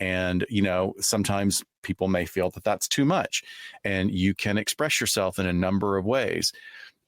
And, you know, sometimes people may feel that that's too much and you can express yourself in a number of ways.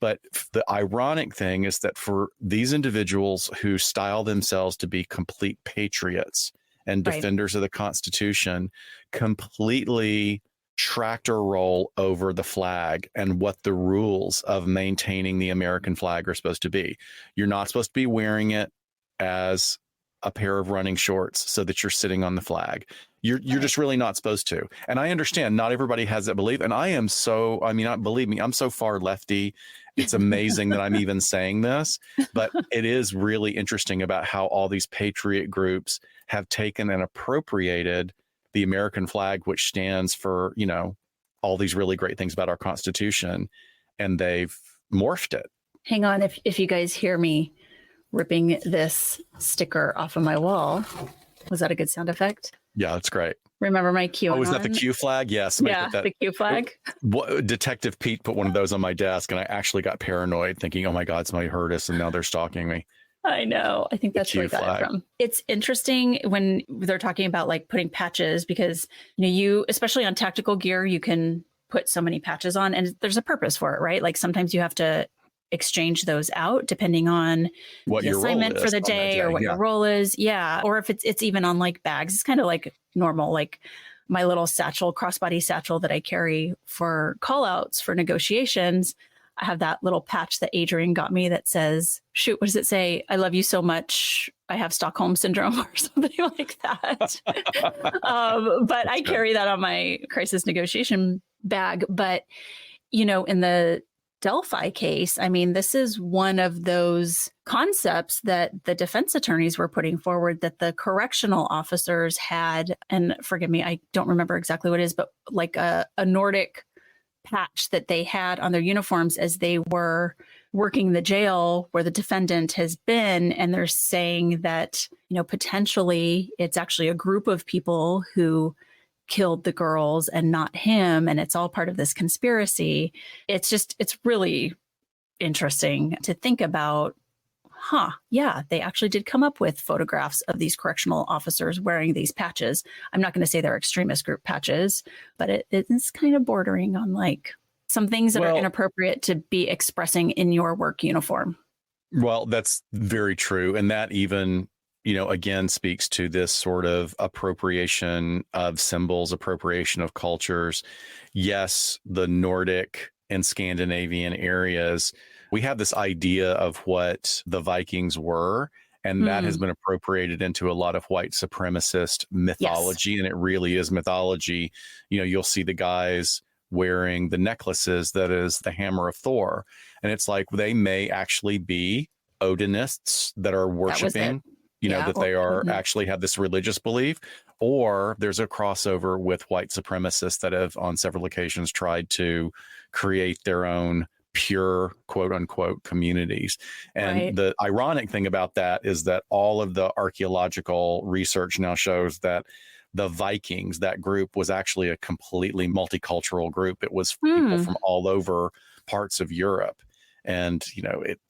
But the ironic thing is that for these individuals who style themselves to be complete patriots and defenders of the Constitution, completely tractor roll over the flag and what the rules of maintaining the American flag are supposed to be. You're not supposed to be wearing it as a pair of running shorts so that you're sitting on the flag. You're just really not supposed to. And I understand not everybody has that belief. And believe me, I'm so far lefty. It's amazing that I'm even saying this, but it is really interesting about how all these patriot groups have taken and appropriated the American flag, which stands for, you know, all these really great things about our Constitution, and they've morphed it. Hang on, if you guys hear me ripping this sticker off of my wall, was that a good sound effect? Yeah, that's great. Remember my Q? Oh, is that the Q flag? Yes. Yeah, the Q flag. Detective Pete put one of those on my desk, and I actually got paranoid, thinking, "Oh my God, somebody heard us, and now they're stalking me." I know. I think that's where I got it from. It's interesting when they're talking about like putting patches, because you especially on tactical gear, you can put so many patches on, and there's a purpose for it, right? Like sometimes you have to exchange those out depending on what the assignment for the day or what your role is. Yeah. Or if it's even on like bags, it's kind of like normal, like my little satchel, crossbody satchel that I carry for call outs for negotiations. I have that little patch that Adrian got me that says, shoot, what does it say? I love you so much. I have Stockholm syndrome or something like that. But I carry that on my crisis negotiation bag. But, in the Delphi case, I mean, this is one of those concepts that the defense attorneys were putting forward that the correctional officers had, and forgive me, I don't remember exactly what it is, but like a Nordic patch that they had on their uniforms as they were working the jail where the defendant has been. And they're saying that, potentially it's actually a group of people who killed the girls and not him. And it's all part of this conspiracy. It's really interesting to think about. Yeah, they actually did come up with photographs of these correctional officers wearing these patches. I'm not going to say they're extremist group patches, but it is kind of bordering on like some things that are inappropriate to be expressing in your work uniform. Well, that's very true. And that even, again, speaks to this sort of appropriation of symbols, appropriation of cultures. Yes, the Nordic and Scandinavian areas, we have this idea of what the Vikings were, and that has been appropriated into a lot of white supremacist mythology. Yes. And it really is mythology. You'll see the guys wearing the necklaces that is the hammer of Thor. And it's like they may actually be Odinists that are worshiping, that they are actually have this religious belief. Or there's a crossover with white supremacists that have on several occasions tried to create their own pure quote unquote communities. And the ironic thing about that is that all of the archaeological research now shows that the Vikings, that group, was actually a completely multicultural group. It was people from all over parts of Europe. And,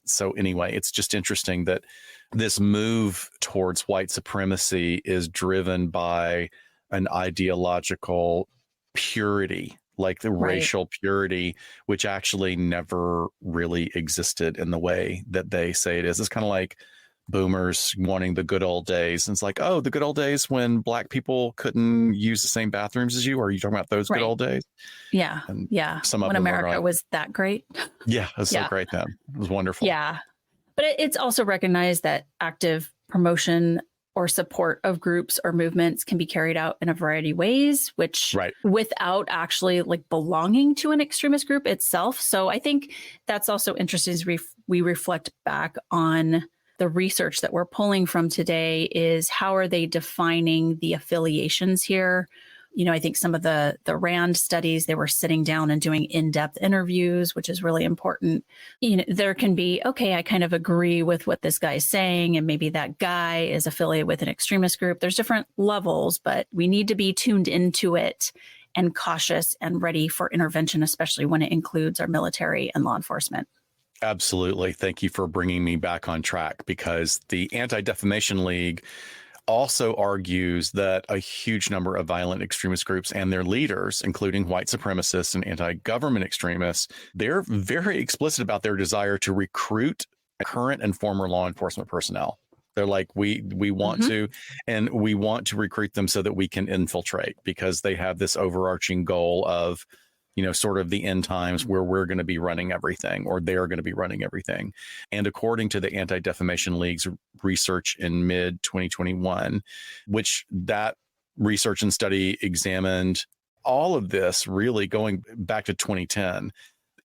so anyway, it's just interesting that this move towards white supremacy is driven by an ideological purity, like the racial purity, which actually never really existed in the way that they say it is. It's kind of like boomers wanting the good old days. And it's like, oh, the good old days when Black people couldn't use the same bathrooms as you? Or are you talking about those good old days? Yeah. And yeah. Some of when them America was that great. Yeah. It was so great then. It was wonderful. Yeah. But it's also recognized that active promotion or support of groups or movements can be carried out in a variety of ways, which without actually like belonging to an extremist group itself. So I think that's also interesting as we reflect back on the research that we're pulling from today is how are they defining the affiliations here? I think some of the RAND studies, they were sitting down and doing in-depth interviews, which is really important. There can be, okay, I kind of agree with what this guy's saying, and maybe that guy is affiliated with an extremist group. There's different levels, but we need to be tuned into it and cautious and ready for intervention, especially when it includes our military and law enforcement. Absolutely. Thank you for bringing me back on track, because the Anti-Defamation League also argues that a huge number of violent extremist groups and their leaders, including white supremacists and anti-government extremists, they're very explicit about their desire to recruit current and former law enforcement personnel. They're like, we want to, and we want to recruit them so that we can infiltrate, because they have this overarching goal of, sort of the end times where we're going to be running everything, or they're going to be running everything. And according to the Anti-Defamation League's research in mid 2021, which that research and study examined all of this really going back to 2010,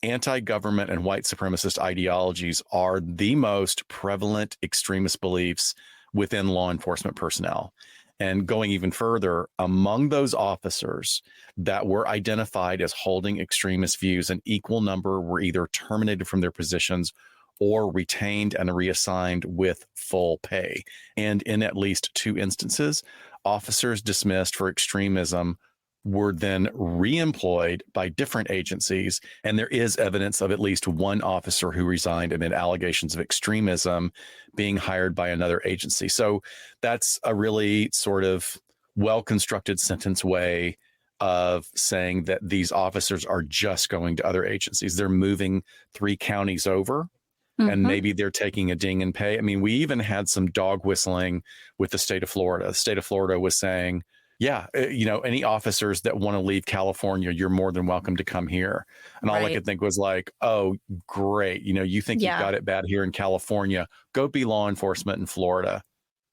anti-government and white supremacist ideologies are the most prevalent extremist beliefs within law enforcement personnel. And going even further, among those officers that were identified as holding extremist views, an equal number were either terminated from their positions or retained and reassigned with full pay. And in at least 2 instances, officers dismissed for extremism were then reemployed by different agencies. And there is evidence of at least one officer who resigned amid allegations of extremism being hired by another agency. So that's a really sort of well-constructed sentence way of saying that these officers are just going to other agencies. They're moving 3 counties over, and maybe they're taking a ding in pay. I mean, we even had some dog whistling with the state of Florida. The state of Florida was saying, Yeah, any officers that want to leave California, you're more than welcome to come here. And all I could think was like, oh, great. You think you've got it bad here in California, go be law enforcement in Florida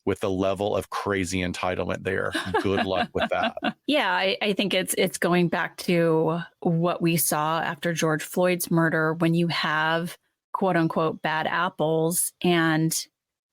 with the level of crazy entitlement there. Good luck with that. Yeah, I think it's going back to what we saw after George Floyd's murder, when you have quote unquote bad apples and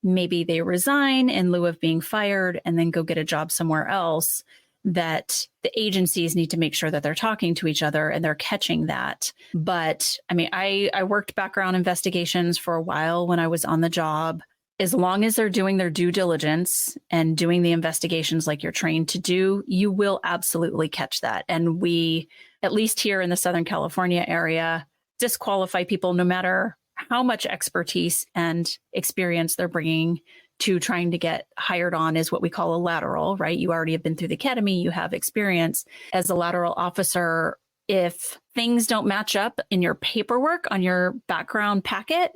maybe they resign in lieu of being fired and then go get a job somewhere else, that the agencies need to make sure that they're talking to each other and they're catching that. But I mean, I worked background investigations for a while when I was on the job. As long as they're doing their due diligence and doing the investigations like you're trained to do, you will absolutely catch that. And we, at least here in the Southern California area, disqualify people no matter how much expertise and experience they're bringing to trying to get hired on is what we call a lateral, right? You already have been through the academy, you have experience as a lateral officer. If things don't match up in your paperwork on your background packet,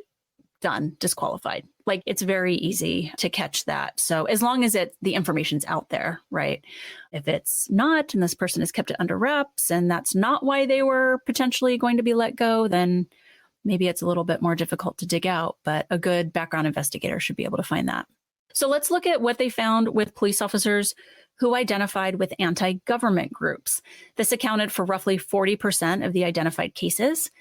done, disqualified. Like, it's very easy to catch that. So as long as the information's out there, right? If it's not, and this person has kept it under wraps, and that's not why they were potentially going to be let go, then maybe it's a little bit more difficult to dig out, but a good background investigator should be able to find that. So let's look at what they found with police officers who identified with anti-government groups. This accounted for roughly 40% of the identified cases.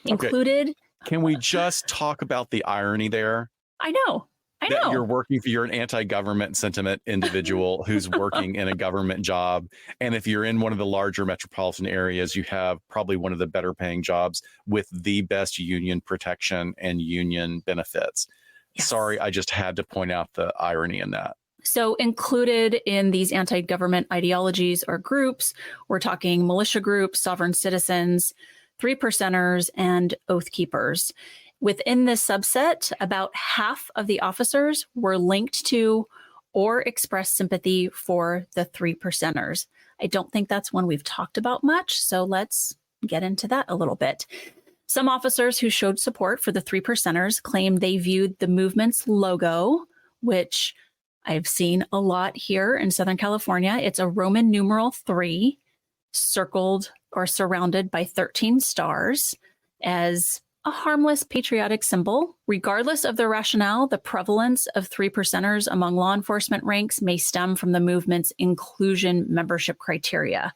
Included. Can we just talk about the irony there? I know. That you're an anti-government sentiment individual who's working in a government job. And if you're in one of the larger metropolitan areas, you have probably one of the better paying jobs with the best union protection and union benefits. Yes. Sorry, I just had to point out the irony in that. So included in these anti-government ideologies or groups, we're talking militia groups, sovereign citizens, 3%ers, and oath keepers. Within this subset, about half of the officers were linked to or expressed sympathy for the 3%ers. I don't think that's one we've talked about much, so let's get into that a little bit. Some officers who showed support for the 3%ers claimed they viewed the movement's logo, which I've seen a lot here in Southern California. It's a Roman numeral 3 circled or surrounded by 13 stars, as a harmless patriotic symbol. Regardless of their rationale, the prevalence of 3%ers among law enforcement ranks may stem from the movement's inclusion membership criteria.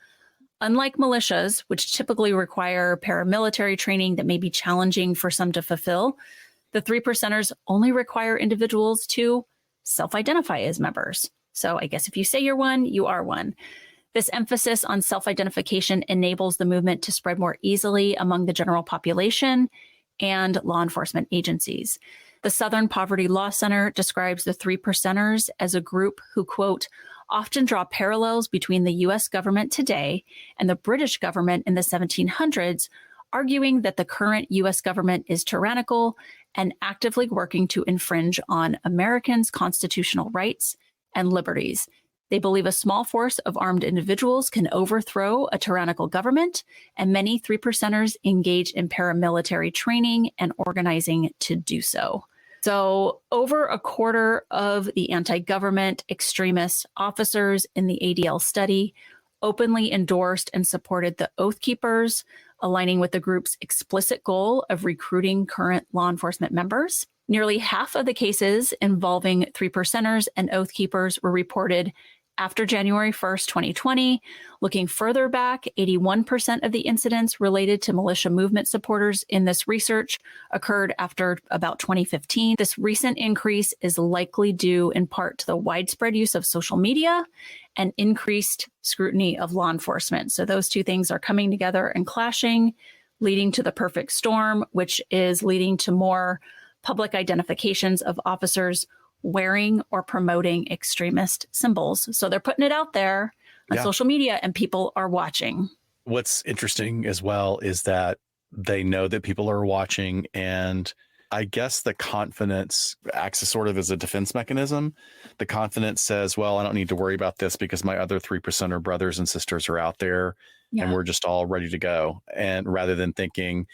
Unlike militias, which typically require paramilitary training that may be challenging for some to fulfill, the 3%ers only require individuals to self-identify as members. So I guess if you say you're one, you are one. This emphasis on self-identification enables the movement to spread more easily among the general population and law enforcement agencies. The Southern Poverty Law Center describes the 3%ers as a group who, quote, often draw parallels between the U.S. government today and the British government in the 1700s, arguing that the current U.S. government is tyrannical and actively working to infringe on Americans' constitutional rights and liberties. They believe a small force of armed individuals can overthrow a tyrannical government, and many 3%ers engage in paramilitary training and organizing to do so. So over a quarter of the anti-government extremist officers in the ADL study openly endorsed and supported the Oath Keepers, aligning with the group's explicit goal of recruiting current law enforcement members. Nearly half of the cases involving 3%ers and Oath Keepers were reported after January 1st, 2020. Looking further back, 81% of the incidents related to militia movement supporters in this research occurred after about 2015. This recent increase is likely due in part to the widespread use of social media and increased scrutiny of law enforcement. So those two things are coming together and clashing, leading to the perfect storm, which is leading to more public identifications of officers wearing or promoting extremist symbols. So they're putting it out there on social media and people are watching. What's interesting as well is that they know that people are watching, and I guess the confidence acts as sort of as a defense mechanism. The confidence says, well, I don't need to worry about this because my other 3%er brothers and sisters are out there and we're just all ready to go. And rather than thinking,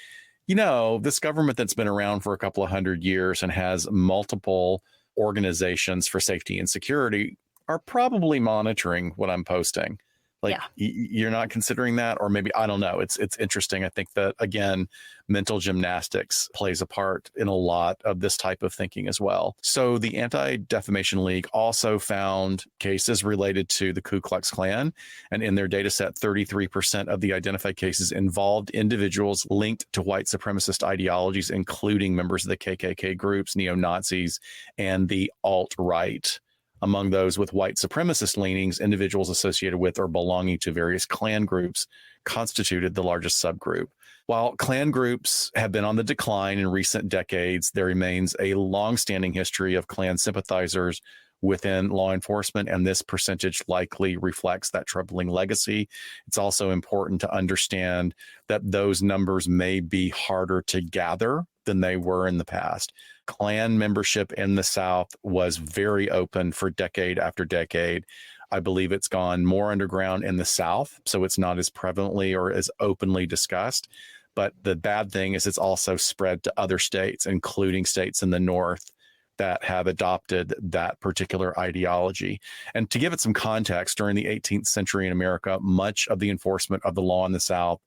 this government that's been around for a couple of hundred years and has multiple organizations for safety and security, are probably monitoring what I'm posting. Like, Yeah. you're not considering that, or maybe, I don't know. It's interesting. I think that, again, mental gymnastics plays a part in a lot of this type of thinking as well. So the Anti-Defamation League also found cases related to the Ku Klux Klan, and in their data set, 33% of the identified cases involved individuals linked to white supremacist ideologies, including members of the KKK groups, neo-Nazis, and the alt-right. Among those with white supremacist leanings, individuals associated with or belonging to various Klan groups constituted the largest subgroup. While Klan groups have been on the decline in recent decades, there remains a long-standing history of Klan sympathizers within law enforcement, and this percentage likely reflects that troubling legacy. It's also important to understand that those numbers may be harder to gather than they were in the past. Klan membership in the South was very open for decade after decade. I believe it's gone more underground in the South, so it's not as prevalently or as openly discussed. But the bad thing is it's also spread to other states, including states in the North that have adopted that particular ideology. And to give it some context, during the 18th century in America, much of the enforcement of the law in the South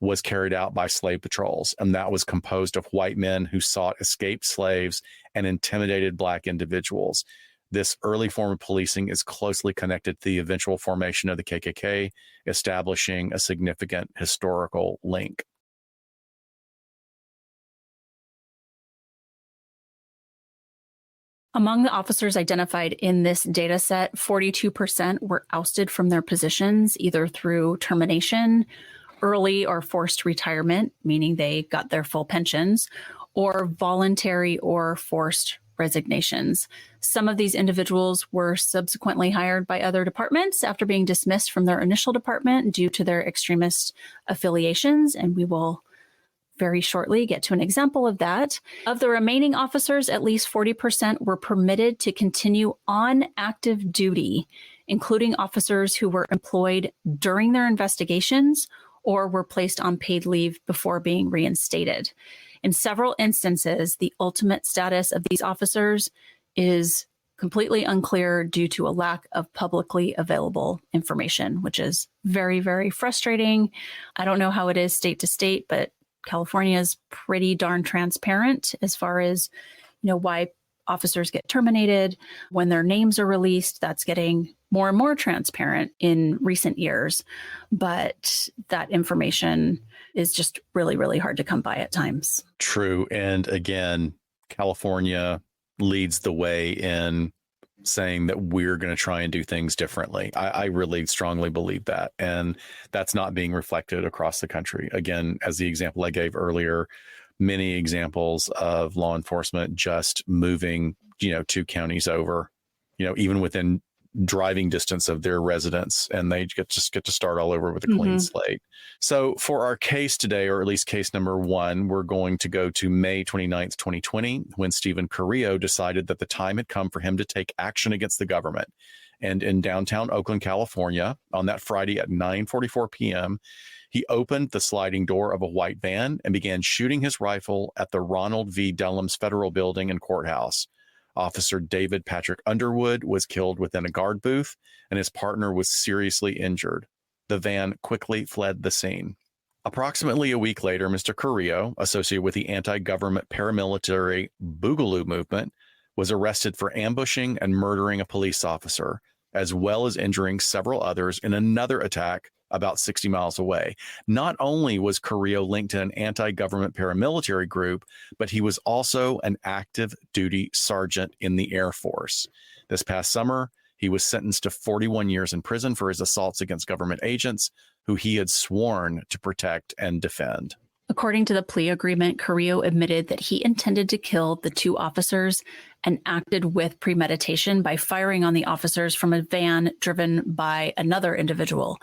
was carried out by slave patrols, and that was composed of white men who sought escaped slaves and intimidated Black individuals. This early form of policing is closely connected to the eventual formation of the KKK, establishing a significant historical link. Among the officers identified in this data set, 42% were ousted from their positions, either through termination, early or forced retirement, meaning they got their full pensions, or voluntary or forced resignations. Some of these individuals were subsequently hired by other departments after being dismissed from their initial department due to their extremist affiliations, and we will very shortly get to an example of that. Of the remaining officers, at least 40% were permitted to continue on active duty, including officers who were employed during their investigations or were placed on paid leave before being reinstated. In several instances, the ultimate status of these officers is completely unclear due to a lack of publicly available information, which is very, very frustrating. I don't know how it is state to state, but California is pretty darn transparent as far as, why officers get terminated. When their names are released, that's getting more and more transparent in recent years. But that information is just really, really hard to come by at times. True. And again, California leads the way in saying that we're going to try and do things differently. I really strongly believe that. And that's not being reflected across the country. Again, as the example I gave earlier, many examples of law enforcement just moving, 2 counties over, even within driving distance of their residence, and they get to start all over with a clean slate. So for our case today, or at least case number 1, we're going to go to May 29th, 2020, when Stephen Carrillo decided that the time had come for him to take action against the government. And in downtown Oakland, California, on that Friday at 9:44 p.m., he opened the sliding door of a white van and began shooting his rifle at the Ronald V. Dellums Federal Building and Courthouse. Officer David Patrick Underwood was killed within a guard booth, and his partner was seriously injured. The van quickly fled the scene. Approximately a week later, Mr. Carrillo, associated with the anti-government paramilitary Boogaloo movement, was arrested for ambushing and murdering a police officer, as well as injuring several others in another attack about 60 miles away. Not only was Carrillo linked to an anti-government paramilitary group, but he was also an active duty sergeant in the Air Force. This past summer, he was sentenced to 41 years in prison for his assaults against government agents who he had sworn to protect and defend. According to the plea agreement, Carrillo admitted that he intended to kill the 2 officers and acted with premeditation by firing on the officers from a van driven by another individual.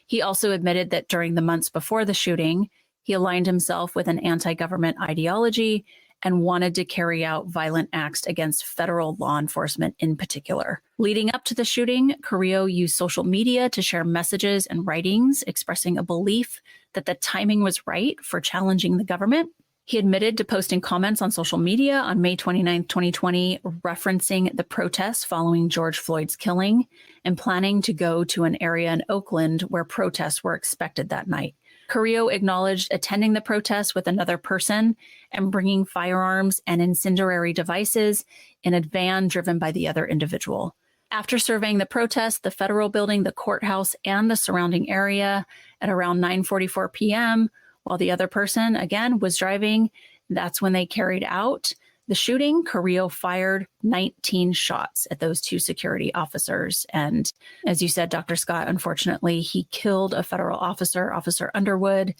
He also admitted that during the months before the shooting, he aligned himself with an anti-government ideology and wanted to carry out violent acts against federal law enforcement in particular. Leading up to the shooting, Carrillo used social media to share messages and writings expressing a belief that the timing was right for challenging the government. He admitted to posting comments on social media on May 29, 2020, referencing the protests following George Floyd's killing and planning to go to an area in Oakland where protests were expected that night. Carrillo acknowledged attending the protests with another person and bringing firearms and incendiary devices in a van driven by the other individual. After surveying the protest, the federal building, the courthouse, and the surrounding area at around 9:44 p.m., while the other person, again, was driving, that's when they carried out the shooting. Carrillo fired 19 shots at those two security officers. And as you said, Dr. Scott, unfortunately, he killed a federal officer, Officer Underwood.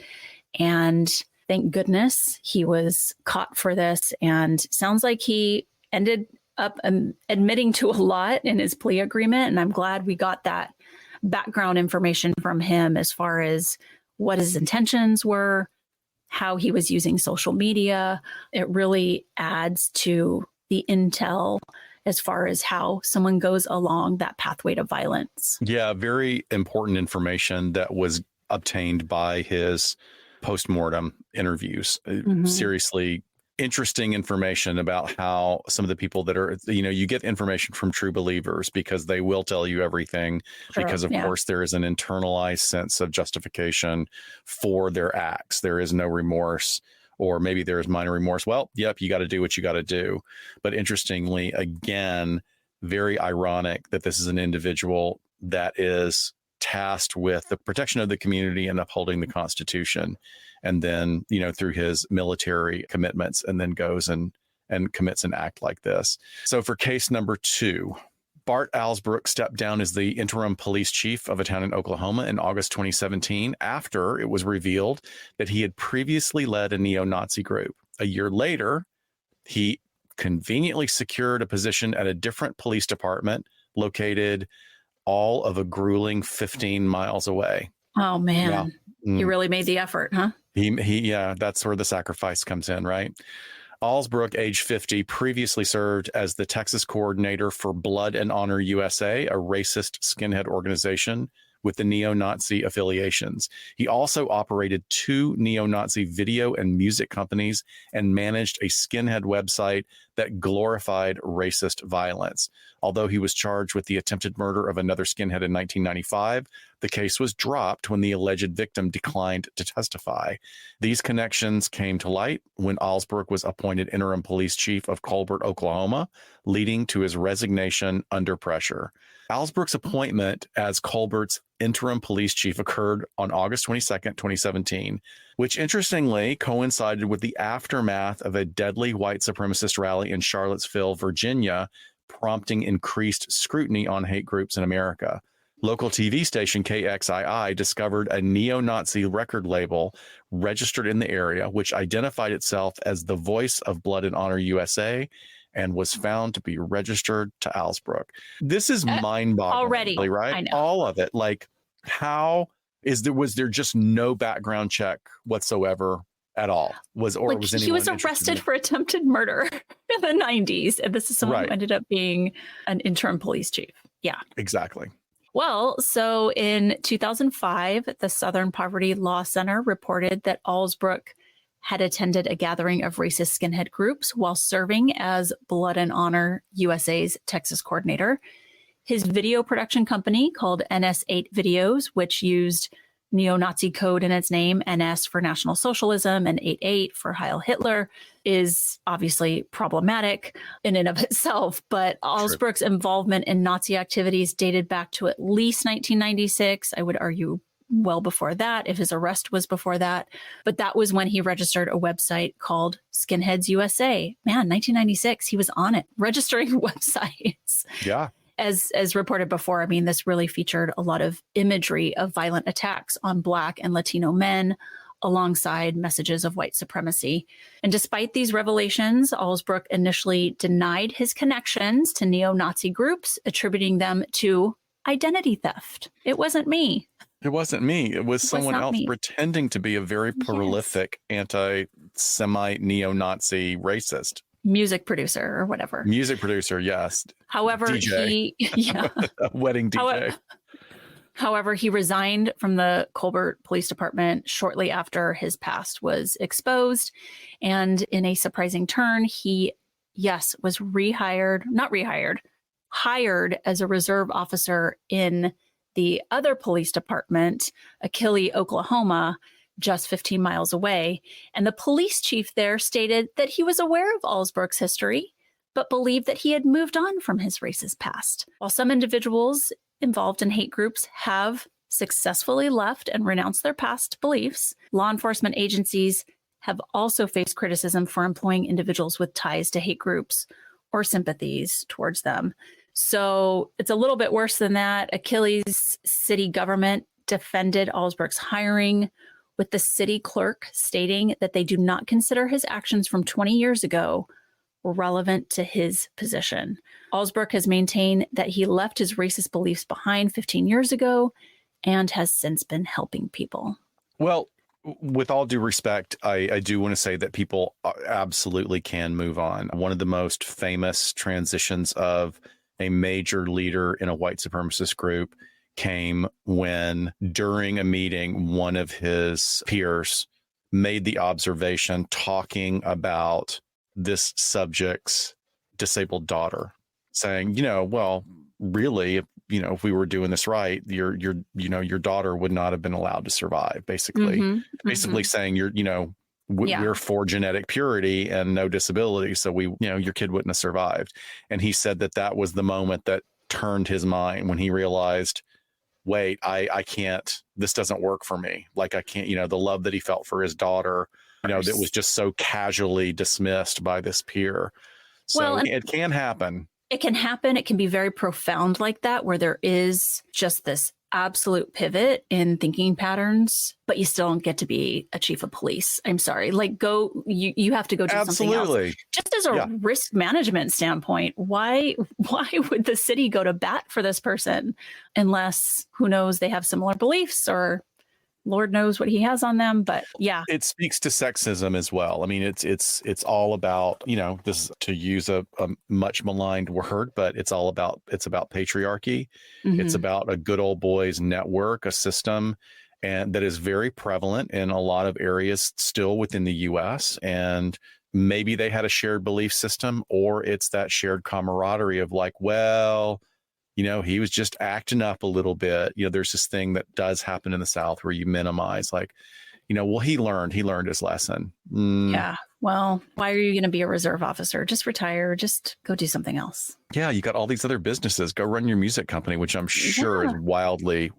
And thank goodness he was caught for this. And sounds like he ended up admitting to a lot in his plea agreement. And I'm glad we got that background information from him as far as what his intentions were, how he was using social media. It really adds to the intel as far as how someone goes along that pathway to violence. Yeah, very important information that was obtained by his postmortem interviews. Seriously interesting information about how some of the people that are, you get information from true believers because they will tell you everything, because of course there is an internalized sense of justification for their acts. There is no remorse, or maybe there is minor remorse. Well, yep, you got to do what you got to do. But interestingly, again, very ironic that this is an individual that is tasked with the protection of the community and upholding the Constitution. And then, through his military commitments, and then goes and commits an act like this. So for case number 2, Bart Alsbrook stepped down as the interim police chief of a town in Oklahoma in August 2017 after it was revealed that he had previously led a neo-Nazi group. A year later, he conveniently secured a position at a different police department located all of a grueling 15 miles away. Oh, man. Yeah. He really made the effort, huh? Yeah, that's where the sacrifice comes in, right? Alsbrook, age 50, previously served as the Texas coordinator for Blood and Honor USA, a racist skinhead organization with the neo-Nazi affiliations. He also operated 2 neo-Nazi video and music companies and managed a skinhead website that glorified racist violence. Although he was charged with the attempted murder of another skinhead in 1995, the case was dropped when the alleged victim declined to testify. These connections came to light when Alsbrook was appointed interim police chief of Colbert, Oklahoma, leading to his resignation under pressure. Alsbrook's appointment as Colbert's interim police chief occurred on August 22nd, 2017, which interestingly coincided with the aftermath of a deadly white supremacist rally in Charlottesville, Virginia, prompting increased scrutiny on hate groups in America. Local TV station KXII discovered a neo-Nazi record label registered in the area, which identified itself as the Voice of Blood and Honor USA, and was found to be registered to Alsbrook. This is mind-boggling already, right? I know. All of it. Like, how was there just no background check whatsoever at all? He was arrested for attempted murder in the 90s, and this is someone who ended up being an interim police chief. Yeah, exactly. Well, so in 2005, the Southern Poverty Law Center reported that Alsbrook had attended a gathering of racist skinhead groups while serving as Blood and Honor USA's Texas coordinator. His video production company called NS8 Videos, which used neo-Nazi code in its name, NS for National Socialism and 88 for Heil Hitler, is obviously problematic in and of itself. But Alsbrook's involvement in Nazi activities dated back to at least 1996. I would argue well before that, if his arrest was before that. But that was when he registered a website called Skinheads USA. Man, 1996, he was on it, registering websites. Yeah. As reported before, I mean, this really featured a lot of imagery of violent attacks on Black and Latino men, alongside messages of white supremacy. And despite these revelations, Alsbrook initially denied his connections to neo-Nazi groups, attributing them to identity theft. It wasn't me. It wasn't me. It was someone else pretending to be a very prolific anti-Semite neo-Nazi racist. Music producer or whatever. Music producer, yes. However, DJ. he, Wedding DJ. However, he resigned from the Colbert Police Department shortly after his past was exposed. And in a surprising turn, he, yes, was hired as a reserve officer in the other police department, Achille, Oklahoma, just 15 miles away. And the police chief there stated that he was aware of Allsbrook's history, but believed that he had moved on from his racist past. While some individuals involved in hate groups have successfully left and renounced their past beliefs, law enforcement agencies have also faced criticism for employing individuals with ties to hate groups or sympathies towards them. So it's a little bit worse than that. Achilles' city government defended Allsbrook's hiring, with the city clerk stating that they do not consider his actions from 20 years ago relevant to his position. Allsbrook has maintained that he left his racist beliefs behind 15 years ago and has since been helping people. Well, with all due respect, I do want to say that people absolutely can move on. One of the most famous transitions of a major leader in a white supremacist group came when, during a meeting, one of his peers made the observation talking about this subject's disabled daughter, saying, well, really, if we were doing this right, your daughter would not have been allowed to survive, basically. Basically saying we're for genetic purity and no disability, so your kid wouldn't have survived. And he said that was the moment that turned his mind, when he realized, wait, I can't, this doesn't work for me. Like, I can't, the love that he felt for his daughter, that was just so casually dismissed by this peer. So it can happen. It can happen. It can be very profound like that, where there is just this absolute pivot in thinking patterns, but you still don't get to be a chief of police. I'm sorry. Like, you have to go do something else. Just as a risk management standpoint, why would the city go to bat for this person unless, who knows, they have similar beliefs, or Lord knows what he has on them. But yeah, it speaks to sexism as well. I mean, it's all about, this, to use a much maligned word, but it's about patriarchy. It's about a good old boys network, a system, and that is very prevalent in a lot of areas still within the US. And maybe they had a shared belief system, or it's that shared camaraderie of like, well, he was just acting up a little bit. There's this thing that does happen in the South where you minimize, like, well, he learned his lesson. Yeah. Well, why are you going to be a reserve officer? Just retire. Just go do something else. Yeah. You got all these other businesses. Go run your music company, which I'm sure is wildly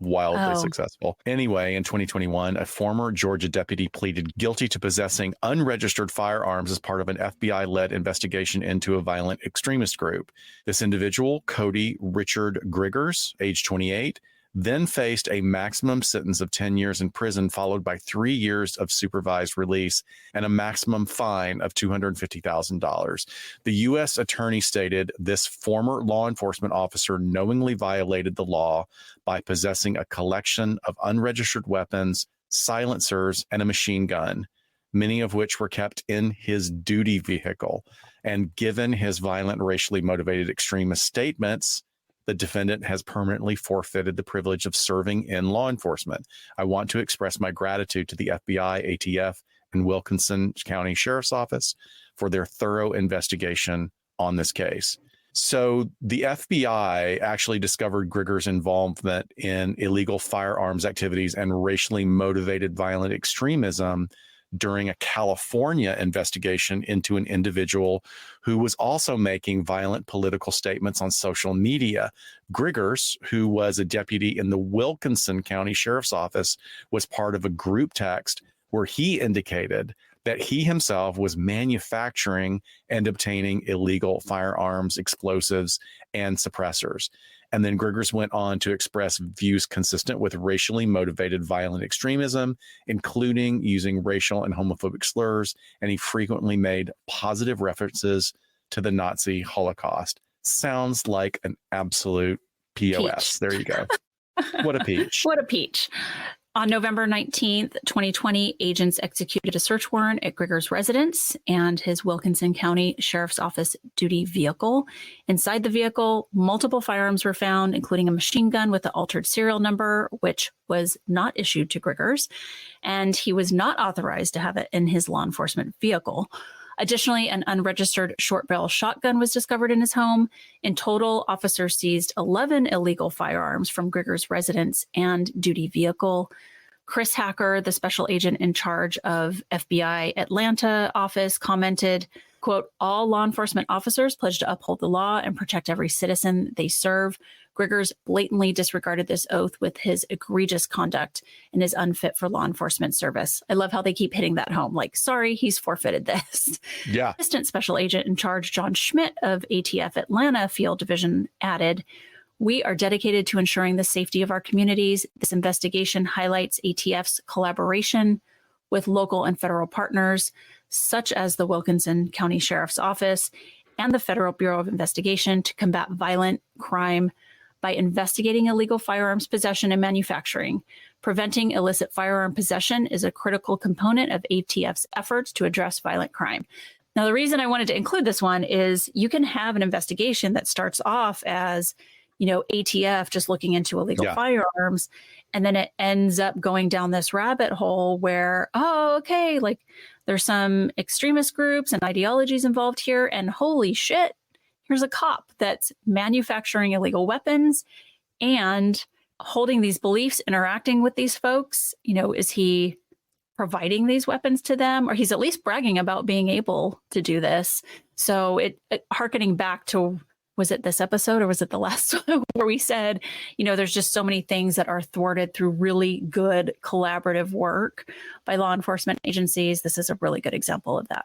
successful. Anyway, in 2021, a former Georgia deputy pleaded guilty to possessing unregistered firearms as part of an FBI-led investigation into a violent extremist group. This individual, Cody Richard Griggers, age 28, then faced a maximum sentence of 10 years in prison, followed by 3 years of supervised release and a maximum fine of $250,000. The U.S. attorney stated this former law enforcement officer knowingly violated the law by possessing a collection of unregistered weapons, silencers, and a machine gun, many of which were kept in his duty vehicle. And given his violent, racially motivated extremist statements, the defendant has permanently forfeited the privilege of serving in law enforcement. I want to express my gratitude to the FBI, ATF, and Wilkinson County Sheriff's Office for their thorough investigation on this case. So the FBI actually discovered Griggers' involvement in illegal firearms activities and racially motivated violent extremism during a California investigation into an individual who was also making violent political statements on social media. Griggers, who was a deputy in the Wilkinson County Sheriff's Office, was part of a group text where he indicated that he himself was manufacturing and obtaining illegal firearms, explosives, and suppressors. And then Griggers went on to express views consistent with racially motivated violent extremism, including using racial and homophobic slurs, and he frequently made positive references to the Nazi Holocaust. Sounds like an absolute POS. Peach. There you go. What a peach. What a peach. On November 19th, 2020, agents executed a search warrant at Grigger's residence and his Wilkinson County Sheriff's Office duty vehicle. Inside the vehicle, multiple firearms were found, including a machine gun with the altered serial number, which was not issued to Grigger's, and he was not authorized to have it in his law enforcement vehicle. Additionally, an unregistered short-barrel shotgun was discovered in his home. In total, officers seized 11 illegal firearms from Grigger's residence and duty vehicle. Chris Hacker, the special agent in charge of FBI Atlanta office, commented, quote, "All law enforcement officers pledge to uphold the law and protect every citizen they serve. Grigger's blatantly disregarded this oath with his egregious conduct and is unfit for law enforcement service." I love how they keep hitting that home. Like, sorry, he's forfeited this. Yeah. Assistant Special Agent in charge, John Schmidt of ATF Atlanta Field Division, added, "We are dedicated to ensuring the safety of our communities. This investigation highlights ATF's collaboration with local and federal partners, such as the Wilkinson County Sheriff's Office and the Federal Bureau of Investigation, to combat violent crime by investigating illegal firearms possession and manufacturing. Preventing illicit firearm possession is a critical component of ATF's efforts to address violent crime." Now, the reason I wanted to include this one is you can have an investigation that starts off as, ATF just looking into illegal firearms, and then it ends up going down this rabbit hole where, okay, like there's some extremist groups and ideologies involved here, and holy shit, here's a cop that's manufacturing illegal weapons and holding these beliefs, interacting with these folks. Is he providing these weapons to them, or he's at least bragging about being able to do this? So it hearkening back to, was it this episode or was it the last one where we said, there's just so many things that are thwarted through really good collaborative work by law enforcement agencies. This is a really good example of that.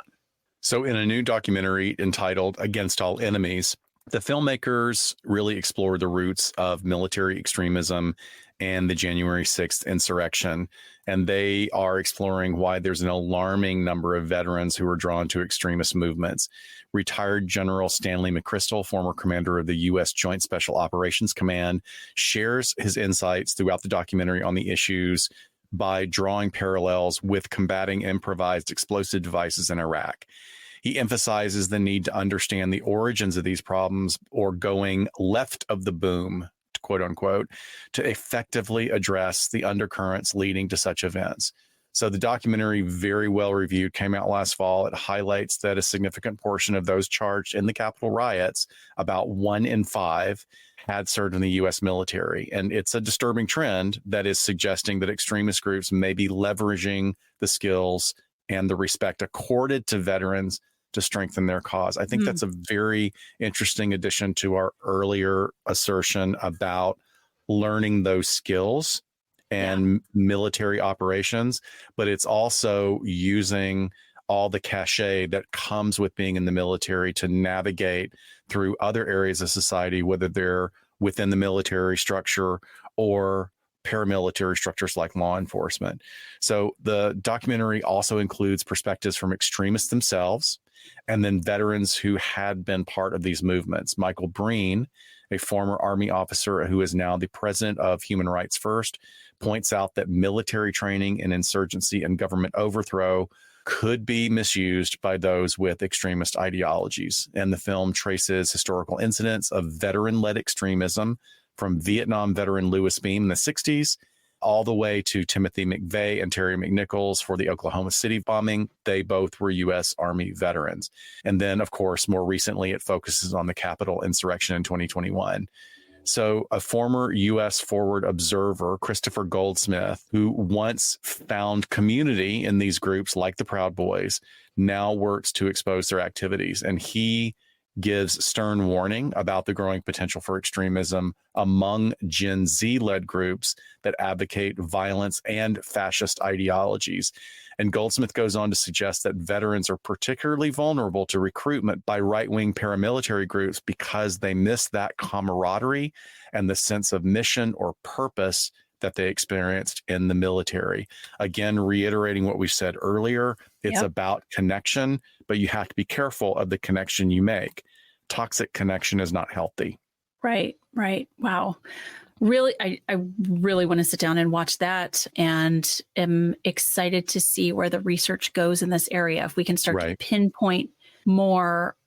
So in a new documentary entitled Against All Enemies, the filmmakers really explore the roots of military extremism and the January 6th insurrection. And they are exploring why there's an alarming number of veterans who are drawn to extremist movements. Retired General Stanley McChrystal, former commander of the U.S. Joint Special Operations Command, shares his insights throughout the documentary on the issues by drawing parallels with combating improvised explosive devices in Iraq. He emphasizes the need to understand the origins of these problems, or going left of the boom, quote unquote, to effectively address the undercurrents leading to such events. So the documentary, very well reviewed, came out last fall. It highlights that a significant portion of those charged in the Capitol riots, about 1 in 5, had served in the U.S. military. And it's a disturbing trend that is suggesting that extremist groups may be leveraging the skills and the respect accorded to veterans to strengthen their cause. I think that's a very interesting addition to our earlier assertion about learning those skills and military operations, but it's also using all the cachet that comes with being in the military to navigate through other areas of society, whether they're within the military structure or paramilitary structures like law enforcement. So the documentary also includes perspectives from extremists themselves and then veterans who had been part of these movements. Michael Breen, a former Army officer who is now the president of Human Rights First, points out that military training in insurgency and government overthrow could be misused by those with extremist ideologies. And the film traces historical incidents of veteran-led extremism from Vietnam veteran Louis Beam in the 60s all the way to Timothy McVeigh and Terry McNichols for the Oklahoma City bombing. They both were U.S. Army veterans. And then, of course, more recently, it focuses on the Capitol insurrection in 2021. So a former U.S. forward observer, Christopher Goldsmith, who once found community in these groups like the Proud Boys, now works to expose their activities. And he gives stern warning about the growing potential for extremism among Gen Z-led groups that advocate violence and fascist ideologies. And Goldsmith goes on to suggest that veterans are particularly vulnerable to recruitment by right-wing paramilitary groups because they miss that camaraderie and the sense of mission or purpose that they experienced in the military. Again, reiterating what we said earlier, it's about connection, but you have to be careful of the connection you make. Toxic connection is not healthy. Right. Wow. Really, I really want to sit down and watch that, and am excited to see where the research goes in this area. If we can start to pinpoint more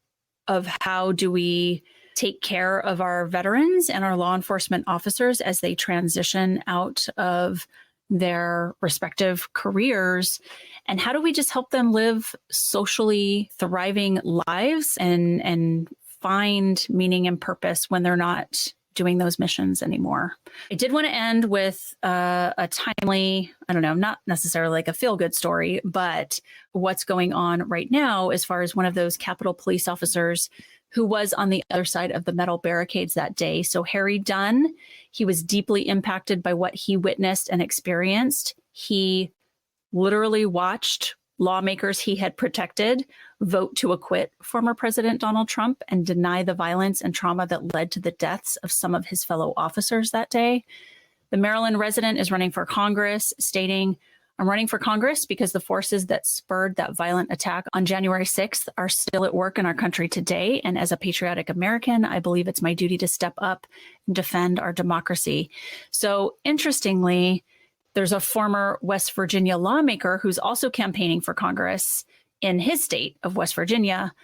of how do we take care of our veterans and our law enforcement officers as they transition out of their respective careers, and how do we just help them live socially thriving lives and find meaning and purpose when they're not doing those missions anymore. I did want to end with a timely, I don't know, not necessarily like a feel-good story, but what's going on right now as far as one of those Capitol police officers who was on the other side of the metal barricades that day. So Harry Dunn, he was deeply impacted by what he witnessed and experienced. He literally watched lawmakers he had protected vote to acquit former President Donald Trump and deny the violence and trauma that led to the deaths of some of his fellow officers that day. The Maryland resident is running for Congress, stating, "I'm running for Congress because the forces that spurred that violent attack on January 6th are still at work in our country today. And as a patriotic American, I believe it's my duty to step up and defend our democracy." So interestingly, there's a former West Virginia lawmaker who's also campaigning for Congress in his state of West Virginia.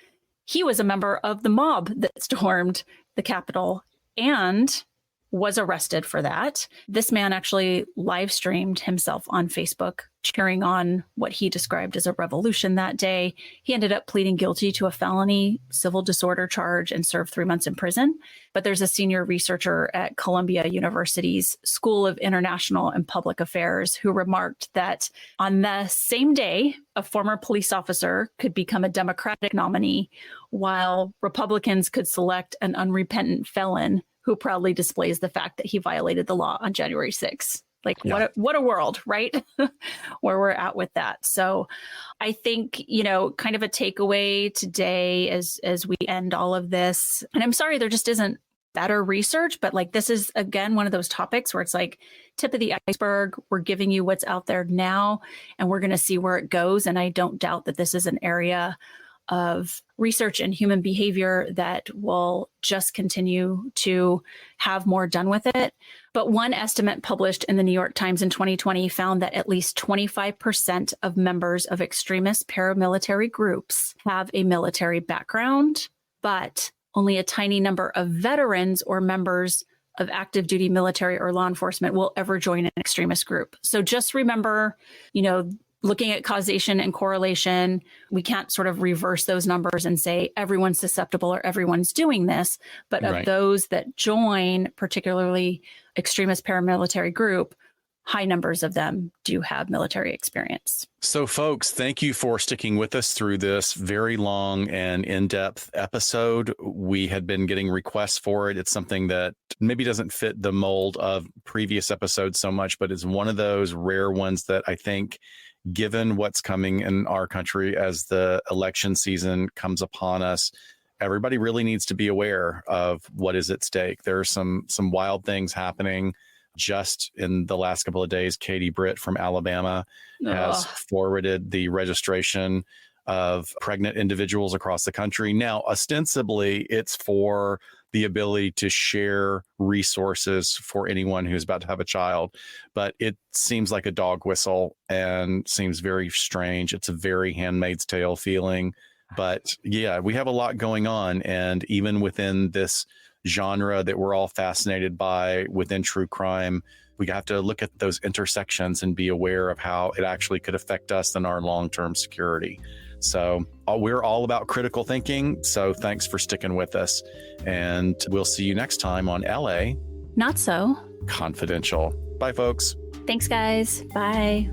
He was a member of the mob that stormed the Capitol and was arrested for that. This man actually live streamed himself on Facebook, cheering on what he described as a revolution that day. He ended up pleading guilty to a felony civil disorder charge and served 3 months in prison. But there's a senior researcher at Columbia University's School of International and Public Affairs who remarked that on the same day, a former police officer could become a Democratic nominee, while Republicans could select an unrepentant felon who proudly displays the fact that he violated the law on January 6th. Like, what a world, right? Where we're at with that. So I think, kind of a takeaway today as we end all of this, and I'm sorry, there just isn't better research, but like, this is, again, one of those topics where it's like tip of the iceberg. We're giving you what's out there now, and we're going to see where it goes. And I don't doubt that this is an area of research and human behavior that will just continue to have more done with it. But one estimate published in the New York Times in 2020 found that at least 25% of members of extremist paramilitary groups have a military background, but only a tiny number of veterans or members of active duty military or law enforcement will ever join an extremist group. So just remember, looking at causation and correlation, we can't sort of reverse those numbers and say everyone's susceptible or everyone's doing this. But of those that join, particularly extremist paramilitary group, high numbers of them do have military experience. So folks, thank you for sticking with us through this very long and in-depth episode. We had been getting requests for it. It's something that maybe doesn't fit the mold of previous episodes so much, but it's one of those rare ones that I think, given what's coming in our country as the election season comes upon us, everybody really needs to be aware of what is at stake. There are some wild things happening. Just in the last couple of days, Katie Britt from Alabama has forwarded the registration of pregnant individuals across the country. Now, ostensibly, it's for the ability to share resources for anyone who's about to have a child. But it seems like a dog whistle and seems very strange. It's a very Handmaid's Tale feeling. But yeah, we have a lot going on. And even within this genre that we're all fascinated by within true crime, we have to look at those intersections and be aware of how it actually could affect us and our long-term security. So we're all about critical thinking. So thanks for sticking with us. And we'll see you next time on LA Not So Confidential. Bye, folks. Thanks, guys. Bye.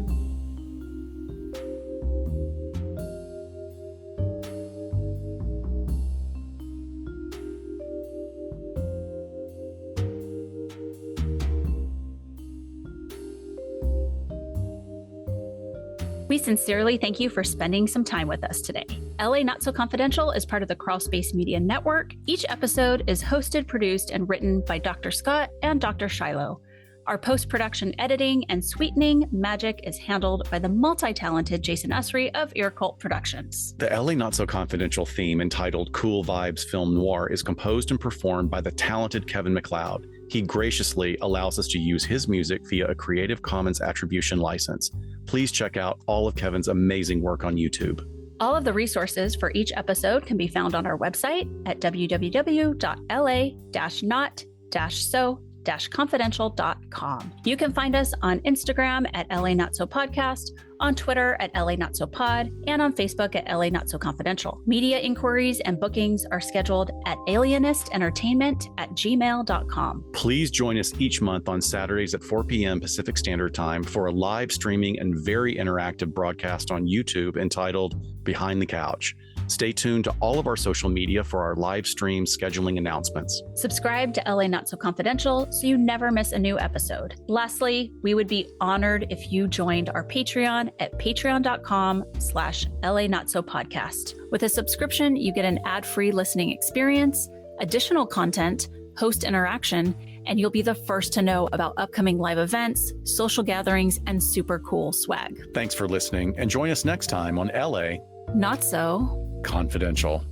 We sincerely thank you for spending some time with us today. LA Not So Confidential is part of the Crawl Space Media Network. Each episode is hosted, produced, and written by Dr. Scott and Dr. Shiloh. Our post-production editing and sweetening magic is handled by the multi-talented Jason Usry of Ear Cult Productions. The LA Not So Confidential theme entitled Cool Vibes Film Noir is composed and performed by the talented Kevin MacLeod. He graciously allows us to use his music via a Creative Commons Attribution license. Please check out all of Kevin's amazing work on YouTube. All of the resources for each episode can be found on our website at www.la-not-so-confidential.com. You can find us on Instagram at LA Not So Podcast, on Twitter at LA Not So Pod, and on Facebook at LA Not So Confidential. Media inquiries and bookings are scheduled at alienistentertainment@gmail.com. Please join us each month on Saturdays at 4 p.m. Pacific Standard Time for a live streaming and very interactive broadcast on YouTube entitled Behind the Couch. Stay tuned to all of our social media for our live stream scheduling announcements. Subscribe to LA Not So Confidential so you never miss a new episode. Lastly, we would be honored if you joined our Patreon at patreon.com/LA Not So Podcast. With a subscription, you get an ad-free listening experience, additional content, host interaction, and you'll be the first to know about upcoming live events, social gatherings, and super cool swag. Thanks for listening, and join us next time on LA Not So Confidential.